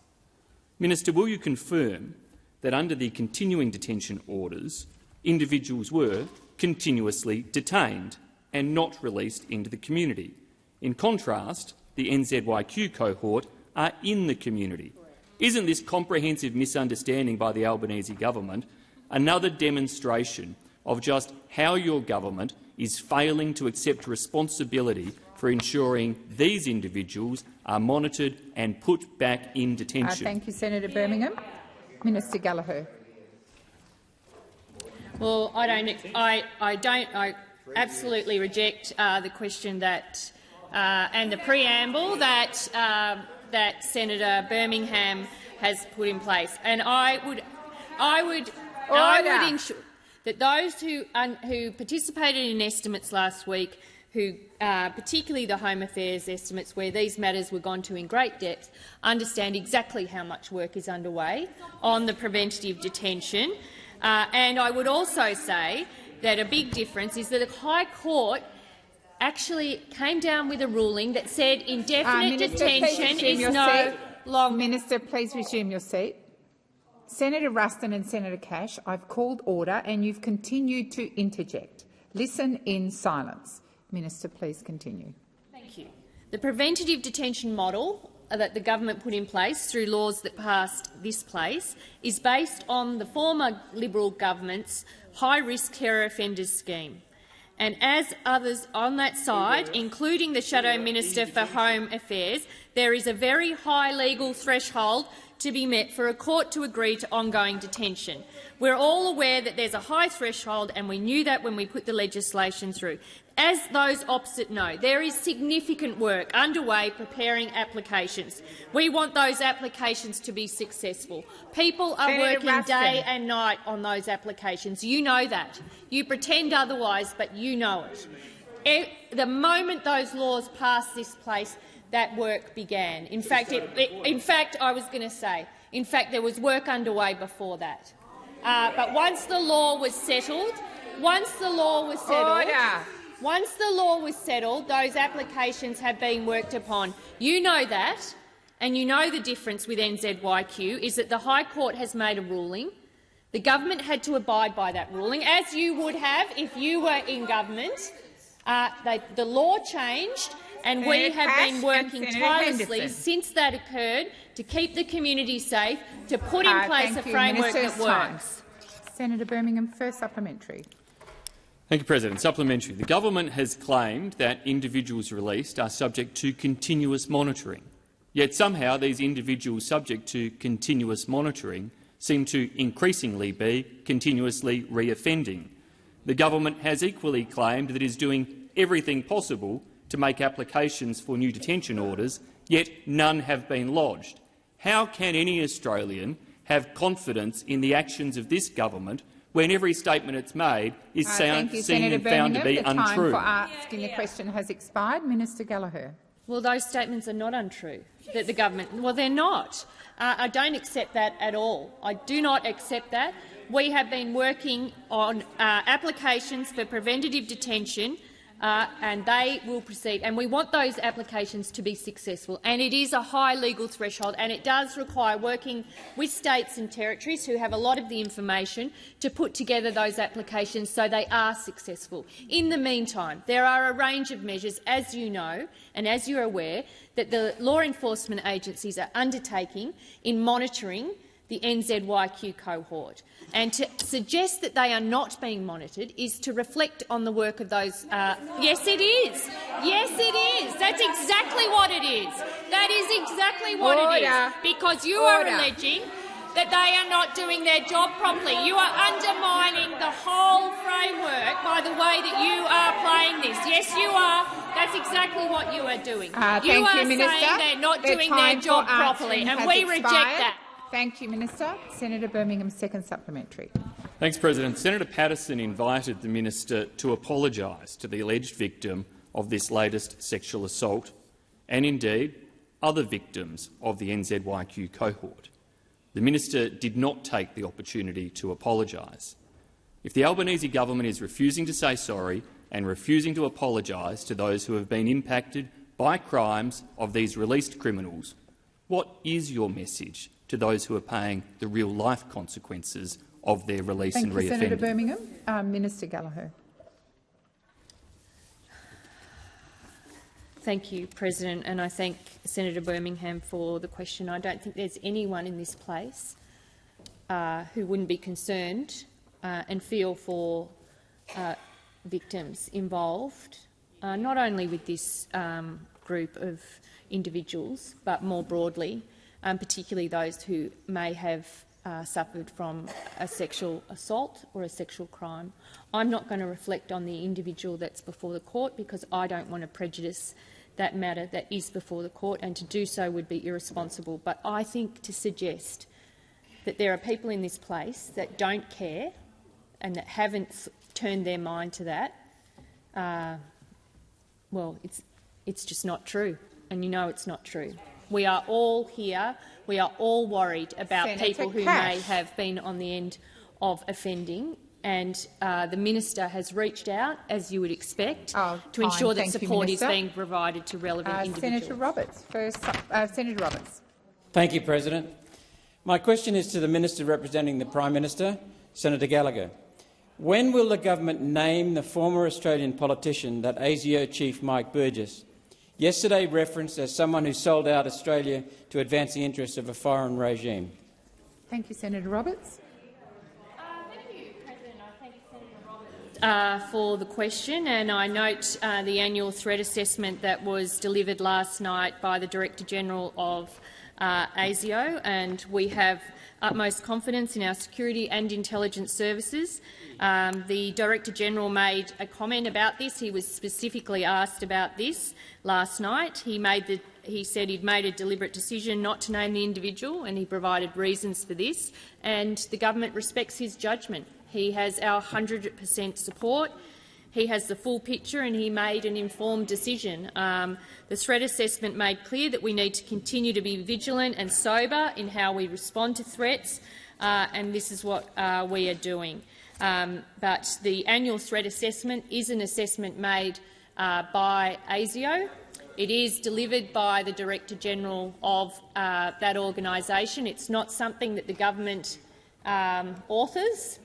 Minister, will you confirm that under the continuing detention orders, individuals were continuously detained and not released into the community? In contrast, the NZYQ cohort are in the community. Isn't this comprehensive misunderstanding by the Albanese government another demonstration of just how your government is failing to accept responsibility for ensuring these individuals are monitored and put back in detention? Thank you, Senator Birmingham. Minister Gallagher. Well, I absolutely reject the question that and the preamble that Senator Birmingham has put in place, and I would ensure that those who participated in estimates last week, particularly the Home Affairs estimates where these matters were gone to in great depth, understand exactly how much work is underway on the preventative detention. And I would also say that a big difference is that the High Court actually came down with a ruling that said indefinite detention is no longer— Minister, please resume your seat. Senator Ruston and Senator Cash, I've called order and you've continued to interject. Listen in silence. Minister, please continue. Thank you. The preventative detention model that the government put in place through laws that passed this place is based on the former Liberal government's high-risk terror offenders scheme. And as others on that side, including the Shadow Minister for Home Affairs, there is a very high legal threshold to be met for a court to agree to ongoing detention. We're all aware that there's a high threshold, and we knew that when we put the legislation through. As those opposite know, there is significant work underway preparing applications. We want those applications to be successful. People are working day and night on those applications. You know that. You pretend otherwise, but you know it. The moment those laws passed this place, that work began. In fact, there was work underway before that. But once the law was settled, those applications have been worked upon. You know that, and you know the difference with NZYQ is that the High Court has made a ruling. The government had to abide by that ruling, as you would have if you were in government. The law changed, and we have been working tirelessly since that occurred to keep the community safe, to put in place a framework that works. Senator Birmingham, first supplementary. Thank you, President. Supplementary. The government has claimed that individuals released are subject to continuous monitoring. Yet somehow these individuals subject to continuous monitoring seem to increasingly be continuously reoffending. The government has equally claimed that it is doing everything possible to make applications for new detention orders, yet none have been lodged. How can any Australian have confidence in the actions of this government when every statement it's made is seen and found to be untrue? The time for asking the question has expired. Minister Gallagher. Well, those statements are not untrue. That the government, well, they're not. I don't accept that at all. I do not accept that. We have been working on applications for preventative detention, and they will proceed. And we want those applications to be successful. And it is a high legal threshold, and it does require working with states and territories who have a lot of the information to put together those applications so they are successful. In the meantime, there are a range of measures, as you know and as you're aware, that the law enforcement agencies are undertaking in monitoring the NZYQ cohort. And to suggest that they are not being monitored is to reflect on the work of those— yes, it is. Yes, it is. That's exactly what it is. That is exactly what it is. Because you are alleging that they are not doing their job properly. You are undermining the whole framework by the way that you are playing this. Yes, you are. That's exactly what you are doing. You are saying they're not doing their job properly, and we reject that. Thank you, Minister. Senator Birmingham, second supplementary. Thanks, President. Senator Patterson invited the minister to apologise to the alleged victim of this latest sexual assault and, indeed, other victims of the NZYQ cohort. The minister did not take the opportunity to apologise. If the Albanese government is refusing to say sorry and refusing to apologise to those who have been impacted by crimes of these released criminals, what is your message to those who are paying the real-life consequences of their release and reoffending? Thank you, Senator Birmingham. Minister Gallagher. Thank you, President, and I thank Senator Birmingham for the question. I don't think there's anyone in this place who wouldn't be concerned and feel for victims involved, not only with this group of individuals, but more broadly, particularly those who may have suffered from a sexual assault or a sexual crime. I'm not going to reflect on the individual that's before the court because I don't want to prejudice that matter that is before the court, and to do so would be irresponsible. But I think to suggest that there are people in this place that don't care and that haven't turned their mind to that, well, it's just not true, and you know it's not true. We are all here. We are all worried about Senator people who Cash. may have been on the end of offending, and the minister has reached out, as you would expect, to ensure that support is being provided to relevant individuals. Senator Roberts, Senator Roberts. Thank you, President. My question is to the Minister representing the Prime Minister, Senator Gallagher. When will the government name the former Australian politician that ASIO chief Mike Burgess yesterday referenced as someone who sold out Australia to advance the interests of a foreign regime? Thank you, Senator Roberts. Thank you, President. I thank Senator Roberts for the question, and I note the annual threat assessment that was delivered last night by the Director-General of ASIO, and we have utmost confidence in our security and intelligence services. The Director-General made a comment about this. He was specifically asked about this last night. He said he'd made a deliberate decision not to name the individual, and he provided reasons for this, and the government respects his judgment. He has our 100% support. He has the full picture, and he made an informed decision. The threat assessment made clear that we need to continue to be vigilant and sober in how we respond to threats, and this is what we are doing. But the annual threat assessment is an assessment made by ASIO. It is delivered by the Director-General of that organisation. It's not something that the government authors.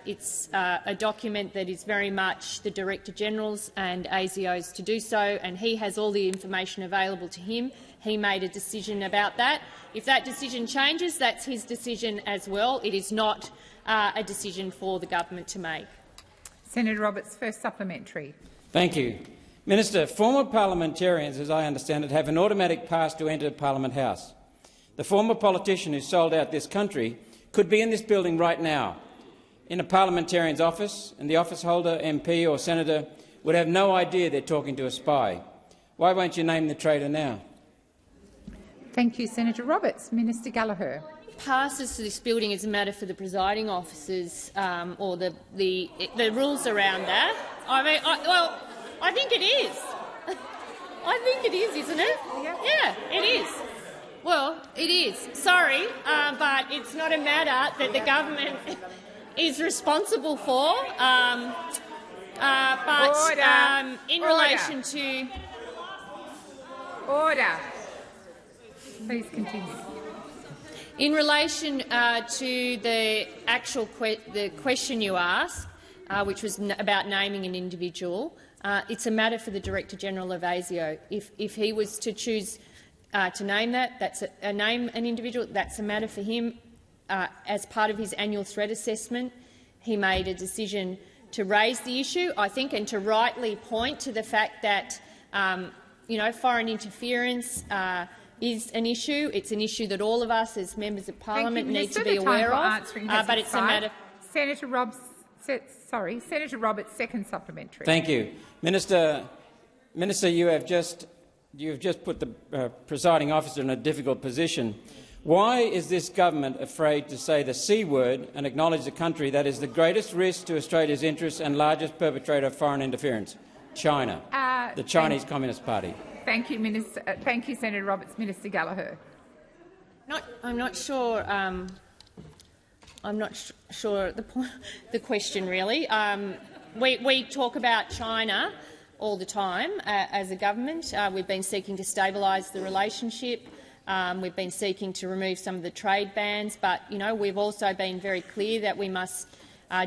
It's a document that is very much the Director-General's and ASIO's to do so, and he has all the information available to him. He made a decision about that. If that decision changes, that's his decision as well. It is not a decision for the government to make. Senator Roberts, first supplementary. Thank you. Minister, former parliamentarians, as I understand it, have an automatic pass to enter Parliament House. The former politician who sold out this country could be in this building right now, in a parliamentarian's office, and the office holder, MP or senator, would have no idea they're talking to a spy. Why won't you name the traitor now? Thank you, Senator Roberts. Minister Gallagher. Passes to this building is a matter for the presiding officers or the rules around that. I mean, I think it is. I think it is, isn't it? Yeah, it is. Well, it is. Sorry, but it's not a matter that the government is responsible for. In relation to order, please continue. In relation to the actual question you asked, which was about naming an individual, it's a matter for the Director-General of ASIO. If he was to choose to name name an individual, that's a matter for him. As part of his annual threat assessment, he made a decision to raise the issue, I think, and to rightly point to the fact that foreign interference is an issue. It's an issue that all of us as members of parliament need to be aware of. But it's a matter. Senator Roberts, second supplementary. Thank you, Minister. You have just put the presiding officer in a difficult position. Why is this government afraid to say the C word and acknowledge the country that is the greatest risk to Australia's interests and largest perpetrator of foreign interference? China, the Chinese Communist Party. Thank you, Minister. Thank you, Senator Roberts. Minister Gallagher. I'm not sure. I'm not sure the question really. We talk about China all the time as a government. We've been seeking to stabilise the relationship. We've been seeking to remove some of the trade bans, but we've also been very clear that we must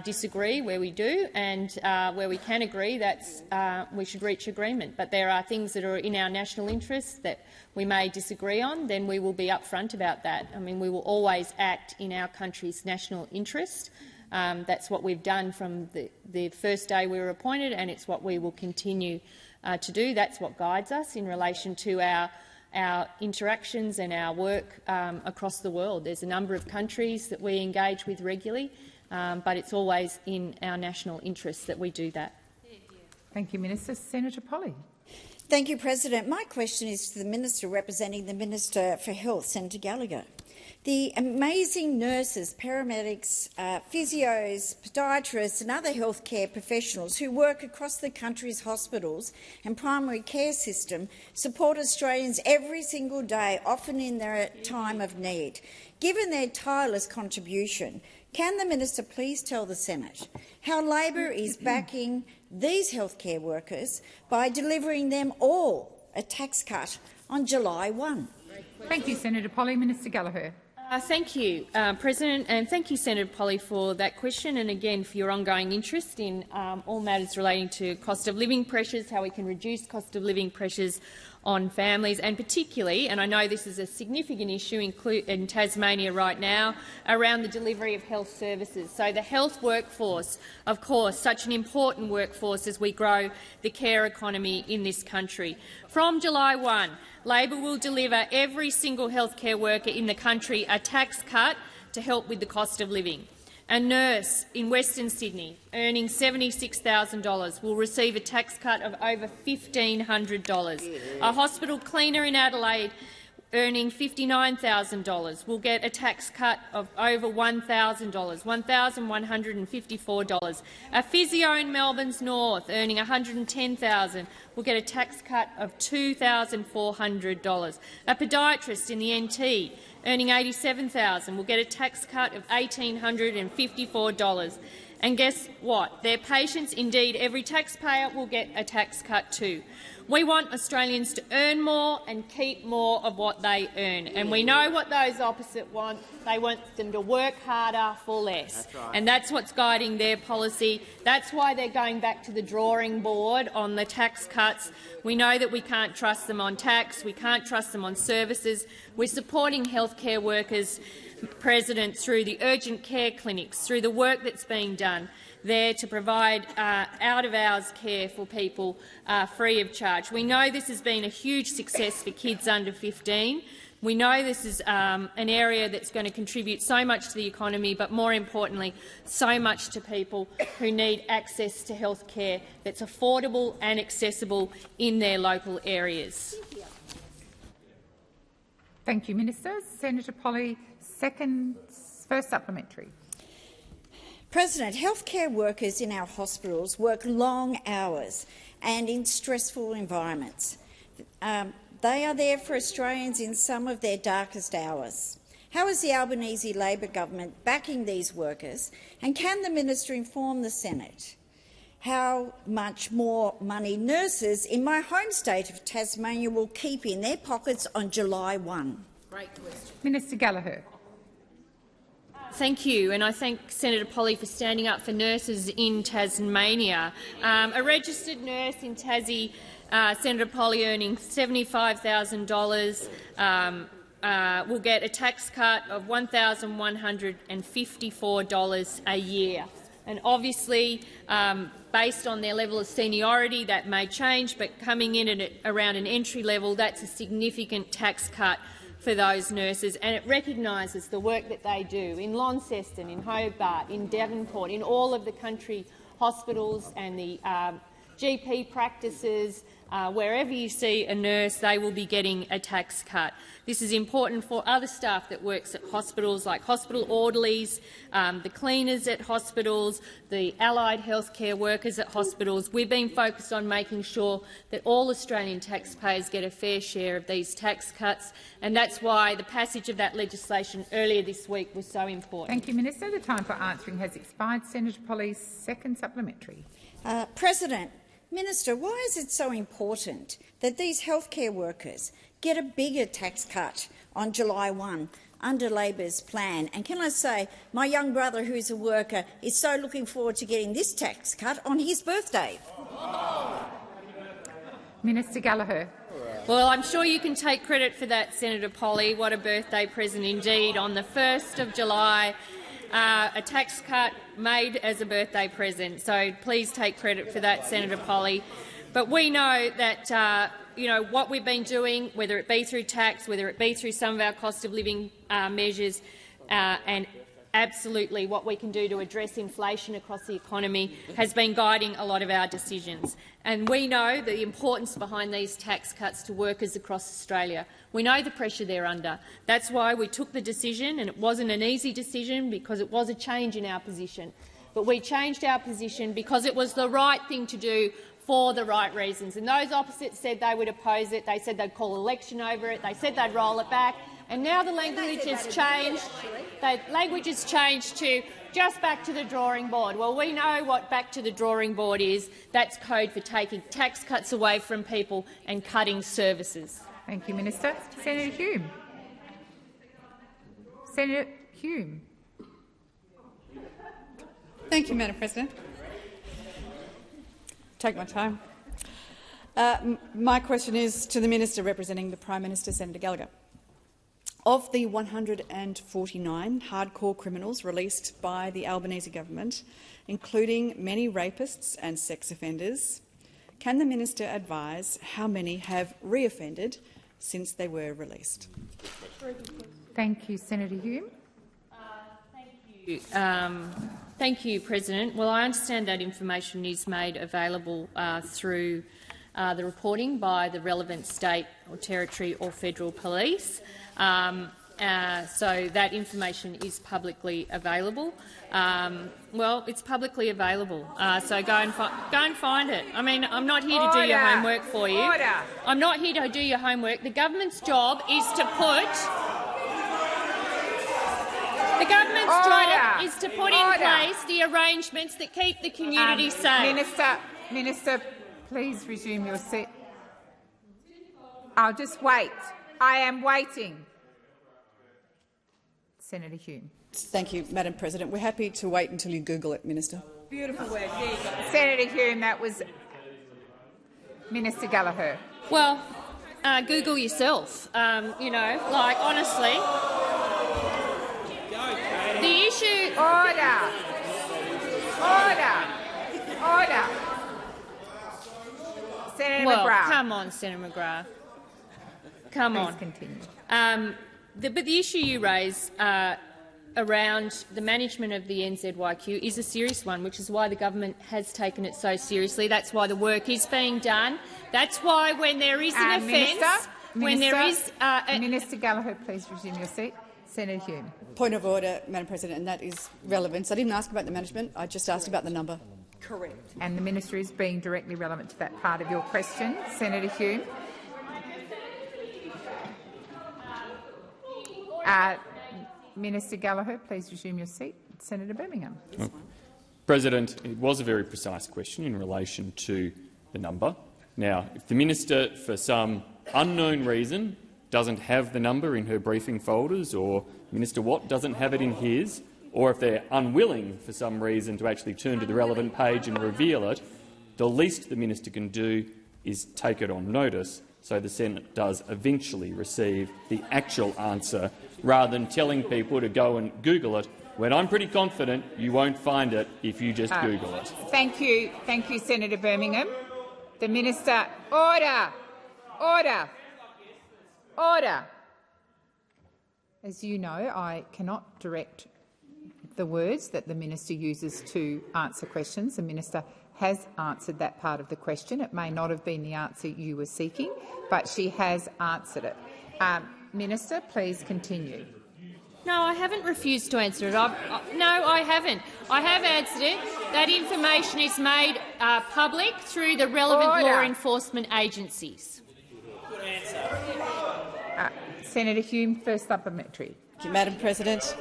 disagree where we do, and where we can agree, we should reach agreement. But there are things that are in our national interests that we may disagree on, then we will be upfront about that. I mean, we will always act in our country's national interest. That's what we've done from the first day we were appointed, and it's what we will continue to do. That's what guides us in relation to our interactions and our work across the world. There's a number of countries that we engage with regularly, but it's always in our national interests that we do that. Thank you, Minister. Senator Polley. Thank you, President. My question is to the Minister representing the Minister for Health, Senator Gallagher. The amazing nurses, paramedics, physios, podiatrists and other healthcare professionals who work across the country's hospitals and primary care system support Australians every single day, often in their time of need. Given their tireless contribution, can the Minister please tell the Senate how Labor is backing these healthcare workers by delivering them all a tax cut on July 1? Thank you, Senator Polley. Minister Gallagher. Thank you, President, and thank you, Senator Polley, for that question and again for your ongoing interest in all matters relating to cost of living pressures, how we can reduce cost of living pressures on families, and particularly, and I know this is a significant issue in Tasmania right now, around the delivery of health services. So the health workforce, of course, such an important workforce as we grow the care economy in this country. From July 1, Labor will deliver every single healthcare worker in the country a tax cut to help with the cost of living. A nurse in Western Sydney earning $76,000 will receive a tax cut of over $1,500. A hospital cleaner in Adelaide earning $59,000 will get a tax cut of over $1,000, $1,154. A physio in Melbourne's North earning $110,000 will get a tax cut of $2,400. A podiatrist in the NT earning $87,000 will get a tax cut of $1,854. And guess what? Their patients, indeed every taxpayer, will get a tax cut too. We want Australians to earn more and keep more of what they earn. And we know what those opposite want. They want them to work harder for less. That's right. And that's what's guiding their policy. That's why they're going back to the drawing board on the tax cuts. We know that we can't trust them on tax. We can't trust them on services. We're supporting healthcare workers, President, through the urgent care clinics, through the work that's being done there to provide out-of-hours care for people free of charge. We know this has been a huge success for kids under 15. We know this is an area that's going to contribute so much to the economy, but more importantly, so much to people who need access to health care that's affordable and accessible in their local areas. Thank you, Minister. Senator Polley, first supplementary. President, healthcare workers in our hospitals work long hours and in stressful environments. They are there for Australians in some of their darkest hours. How is the Albanese Labor government backing these workers, and can the minister inform the Senate how much more money nurses in my home state of Tasmania will keep in their pockets on July 1? Great question. Minister Gallagher. Thank you, and I thank Senator Polley for standing up for nurses in Tasmania. A registered nurse in Tassie, Senator Polley, earning $75,000 will get a tax cut of $1,154 a year. And obviously, based on their level of seniority, that may change, but coming in at around an entry level, that's a significant tax cut for those nurses, and it recognises the work that they do in Launceston, in Hobart, in Devonport, in all of the country hospitals and the GP practices. Wherever you see a nurse, they will be getting a tax cut. This is important for other staff that works at hospitals, like hospital orderlies, the cleaners at hospitals, the allied healthcare workers at hospitals. We've been focused on making sure that all Australian taxpayers get a fair share of these tax cuts, and that's why the passage of that legislation earlier this week was so important. Thank you, Minister. The time for answering has expired. Senator Polley's second supplementary. President, Minister, why is it so important that these healthcare workers get a bigger tax cut on July 1 under Labor's plan? And can I say, my young brother, who is a worker, is so looking forward to getting this tax cut on his birthday. Minister Gallagher. Well, I'm sure you can take credit for that, Senator Polley. What a birthday present indeed on the 1st of July. A tax cut made as a birthday present. So please take credit for that, Senator Polley. But we know that what we've been doing, whether it be through tax, whether it be through some of our cost of living measures, and absolutely what we can do to address inflation across the economy, has been guiding a lot of our decisions. And we know the importance behind these tax cuts to workers across Australia. We know the pressure they're under. That's why we took the decision, and it wasn't an easy decision because it was a change in our position. But we changed our position because it was the right thing to do for the right reasons. And those opposite said they would oppose it. They said they'd call election over it. They said they'd roll it back. And now the language has changed. The language has changed to just back to the drawing board. Well, we know what back to the drawing board is. That's code for taking tax cuts away from people and cutting services. Thank you, Minister. Senator Hume. Senator Hume. Thank you, Madam President. Take my time. My question is to the Minister representing the Prime Minister, Senator Gallagher. Of the 149 hardcore criminals released by the Albanese government, including many rapists and sex offenders, can the Minister advise how many have reoffended since they were released? Thank you, Senator Hume. Thank you, President. Well, I understand that information is made available through the reporting by the relevant state or territory or federal police. So that information is publicly available. Well, it's publicly available, so go and find it. I mean, I'm not here to do your homework for you. I'm not here to do your homework. The government's job is to put in place the arrangements that keep the community safe. Minister, please resume your seat. I'll just wait. I am waiting. Senator Hume. Thank you, Madam President. We're happy to wait until you Google it, Minister. Beautiful word. Senator Hume, that was Minister Gallagher. Well, Google yourself. You know, like, honestly. The issue— Order! Senator McGrath. Come on, Senator McGrath. Come on. Please continue. But the issue you raise around the management of the NZYQ is a serious one, which is why the government has taken it so seriously. That's why the work is being done. That's why when there is an offence— Minister Gallagher, please resume your seat. Senator Hume. Point of order, Madam President, and that is relevant. So I didn't ask about the management. I just asked about the number. Correct. And the minister is being directly relevant to that part of your question. Senator Hume. Minister Gallagher, please resume your seat. Senator Birmingham. Well, President, it was a very precise question in relation to the number. Now, if the minister, for some unknown reason, doesn't have the number in her briefing folders, or Minister Watt doesn't have it in his, or if they're unwilling for some reason to actually turn to the relevant page and reveal it, the least the minister can do is take it on notice so the Senate does eventually receive the actual answer, rather than telling people to go and Google it, when I'm pretty confident you won't find it if you just Google it. Thank you, Senator Birmingham. The minister— Order! As you know, I cannot direct the words that the minister uses to answer questions. The minister has answered that part of the question. It may not have been the answer you were seeking, but she has answered it. Minister, please continue. No, I haven't refused to answer it. No, I haven't. I have answered it. That information is made public through the relevant law enforcement agencies. Good answer. Senator Hume, first supplementary. Thank you, Madam President.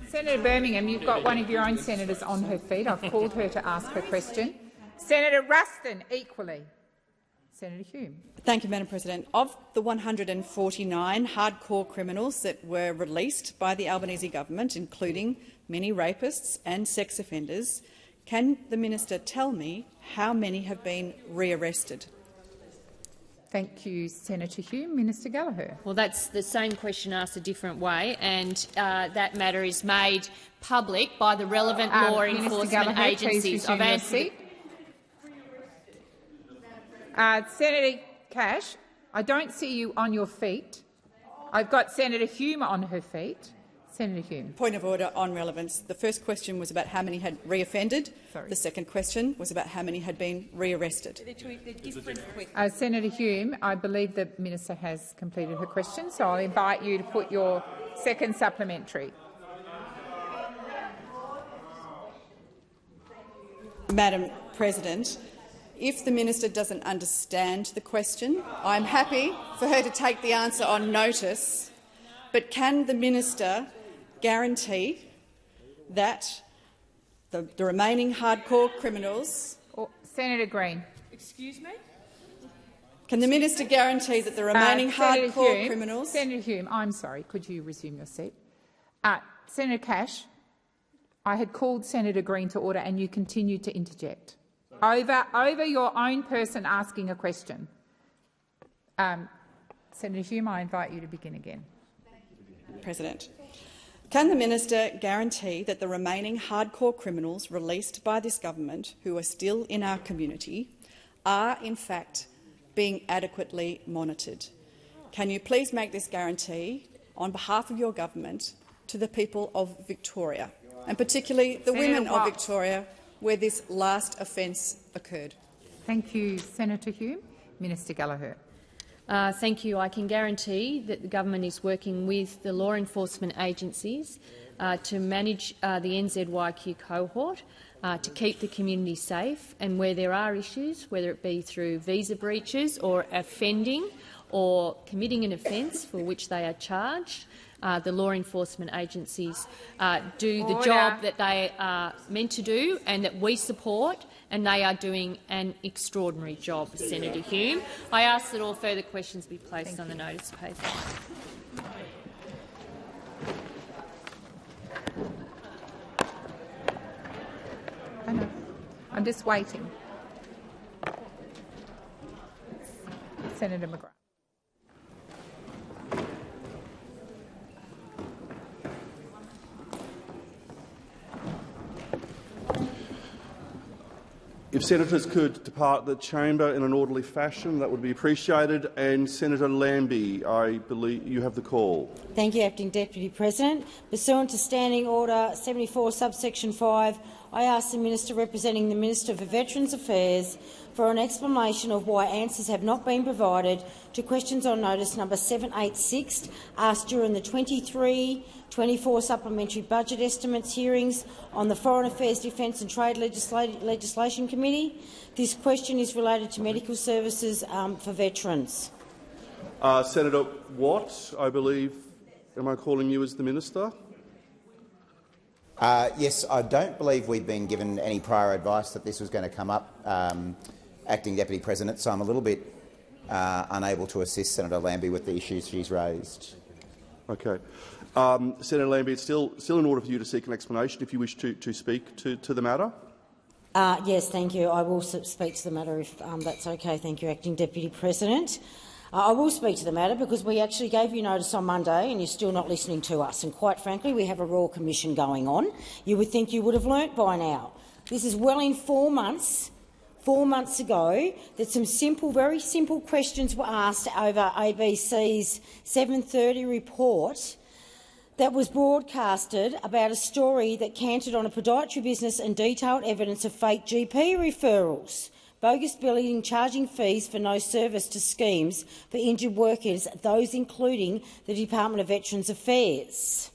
Senator Birmingham, you've got one of your own senators on her feet. I've called her to ask her question. Senator Ruston, equally. Senator Hume. Thank you, Madam President. Of the 149 hardcore criminals that were released by the Albanese government, including many rapists and sex offenders, can the minister tell me how many have been rearrested? Thank you, Senator Hume. Minister Gallagher. Well, that's the same question asked a different way, and that matter is made public by the relevant law enforcement agencies. I've answered. Senator Cash, I don't see you on your feet. I've got Senator Hume on her feet. Senator Hume. Point of order on relevance. The first question was about how many had reoffended. The second question was about how many had been rearrested. Senator Hume, I believe the minister has completed her question, so I'll invite you to put your second supplementary. Madam President, if the minister doesn't understand the question, I'm happy for her to take the answer on notice, but can the minister guarantee that the remaining hardcore criminals— Senator Green. Excuse me? Can the minister guarantee that the remaining hardcore criminals— Senator Hume, I'm sorry, could you resume your seat? Senator Cash, I had called Senator Green to order and you continued to interject. Over your own person asking a question. Senator Hume, I invite you to begin again. President, can the minister guarantee that the remaining hardcore criminals released by this government who are still in our community are, in fact, being adequately monitored? Can you please make this guarantee on behalf of your government to the people of Victoria, and particularly the women of Victoria, where this last offence occurred? Thank you, Senator Hume. Minister Gallagher. Thank you. I can guarantee that the government is working with the law enforcement agencies to manage the NZYQ cohort, to keep the community safe, and where there are issues, whether it be through visa breaches or offending or committing an offence for which they are charged, the law enforcement agencies do the job that they are meant to do and that we support, and they are doing an extraordinary job, Senator Hume. I ask that all further questions be placed on the notice paper. I know. I'm just waiting. Senator McGrath. If senators could depart the chamber in an orderly fashion, that would be appreciated. And Senator Lambie, I believe you have the call. Thank you, Acting Deputy President. Pursuant to Standing Order 74, subsection 5, I ask the Minister representing the Minister for Veterans Affairs for an explanation of why answers have not been provided to questions on notice number 786 asked during the 23-24 supplementary budget estimates hearings on the Foreign Affairs, Defence and Trade Legislation Committee. This question is related to medical services for veterans. Senator Watt, I believe, am I calling you as the Minister? Yes, I don't believe we've been given any prior advice that this was going to come up, Acting Deputy President, so I'm a little bit unable to assist Senator Lambie with the issues she's raised. Okay. Senator Lambie, it's still in order for you to seek an explanation if you wish to speak to the matter. Yes, thank you. I will speak to the matter if that's okay. Thank you, Acting Deputy President. I will speak to the matter because we actually gave you notice on Monday and you're still not listening to us. And quite frankly, we have a Royal Commission going on. You would think you would have learnt by now. This is well in 4 months ago, that some simple, very simple questions were asked over ABC's 7:30 report that was broadcasted about a story that cantered on a podiatry business and detailed evidence of fake GP referrals, bogus billing, charging fees for no service to schemes for injured workers, those including the Department of Veterans Affairs.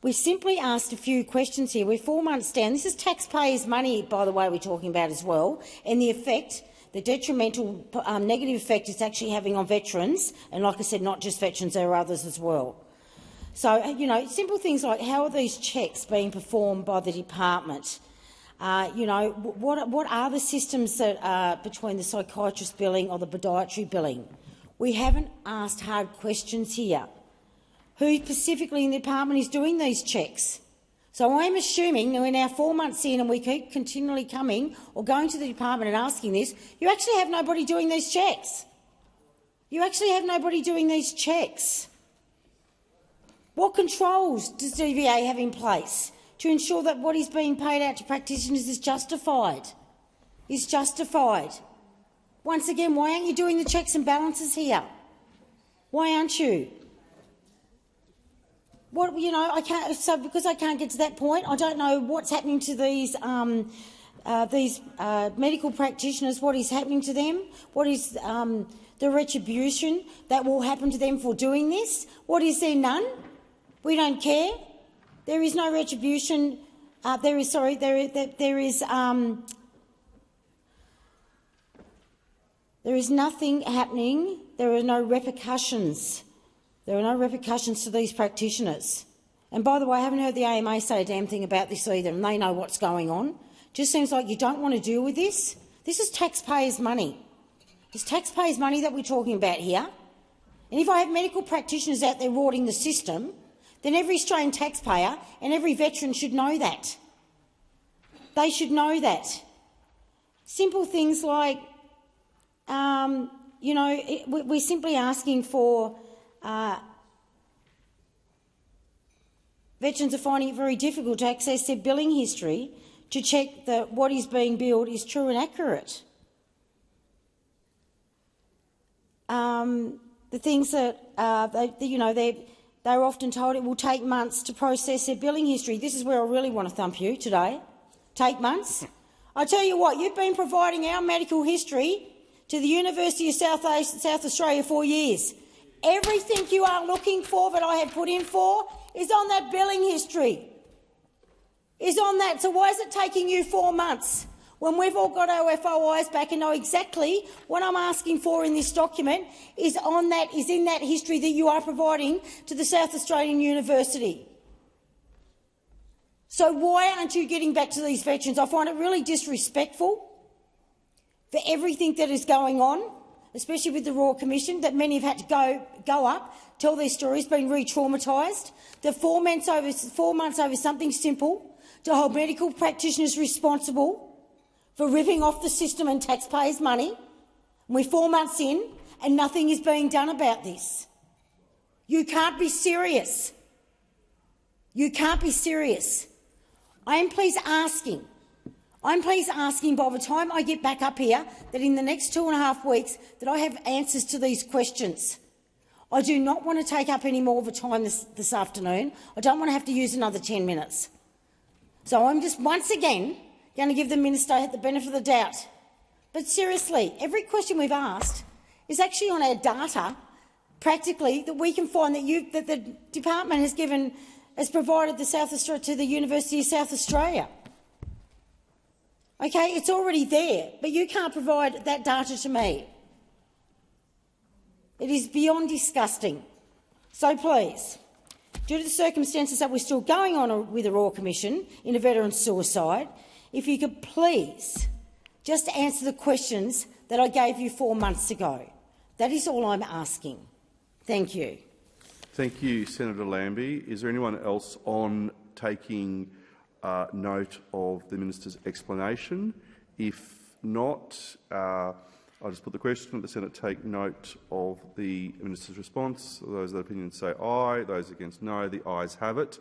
We simply asked a few questions here. We're 4 months down. This is taxpayers' money, by the way, we're talking about as well, and the effect, the detrimental negative effect it's actually having on veterans, and like I said, not just veterans, there are others as well. So, you know, simple things like how are these checks being performed by the department? You know, what are the systems that are between the psychiatrist billing or the podiatry billing? We haven't asked hard questions here. Who specifically in the department is doing these checks? So I'm assuming that we're now 4 months in and we keep continually coming or going to the department and asking this, you actually have nobody doing these checks. You actually have nobody doing these checks. What controls does DVA have in place to ensure that what is being paid out to practitioners is justified? Once again, why aren't you doing the checks and balances here? Why aren't you? What, you know, because I can't get to that point, I don't know what's happening to these medical practitioners. What is happening to them? What is the retribution that will happen to them for doing this? What is there? None. We don't care. There is no retribution. There is nothing happening. There are no repercussions. There are no repercussions to these practitioners. And by the way, I haven't heard the AMA say a damn thing about this either, and they know what's going on. Just seems like you don't want to deal with this. This is taxpayers' money. It's taxpayers' money that we're talking about here. And if I have medical practitioners out there rorting the system, then every Australian taxpayer and every veteran should know that. They should know that. Simple things like, we're simply asking for veterans are finding it very difficult to access their billing history to check that what is being billed is true and accurate. The things that they're often told it will take months to process their billing history. This is where I really want to thump you today. Take months? I tell you what, you've been providing our medical history to the University of South Australia for years. Everything you are looking for that I have put in for is on that billing history. Is on that. So why is it taking you 4 months when we've all got our FOIs back and know exactly what I'm asking for in this document is in that history that you are providing to the South Australian University? So why aren't you getting back to these veterans? I find it really disrespectful for everything that is going on, especially with the Royal Commission, that many have had to go up, tell their stories, been re-traumatised. The 4 months over something simple to hold medical practitioners responsible for ripping off the system and taxpayers' money. We're 4 months in and nothing is being done about this. You can't be serious. You can't be serious. I am pleased asking by the time I get back up here that in the next 2.5 weeks that I have answers to these questions. I do not want to take up any more of the time this afternoon. I don't want to have to use another 10 minutes. So I'm just once again going to give the minister the benefit of the doubt. But seriously, every question we've asked is actually on our data, practically, that we can find that the department has provided to the University of South Australia. Okay, it's already there, but you can't provide that data to me. It is beyond disgusting. So please, due to the circumstances that we're still going on with the Royal Commission into veteran suicide, if you could please just answer the questions that I gave you 4 months ago. That is all I'm asking. Thank you. Thank you, Senator Lambie. Is there anyone else on taking note of the minister's explanation? If not, I'll just put the question. Let the Senate take note of the minister's response. Those of the opinion say aye. Those against no. The ayes have it.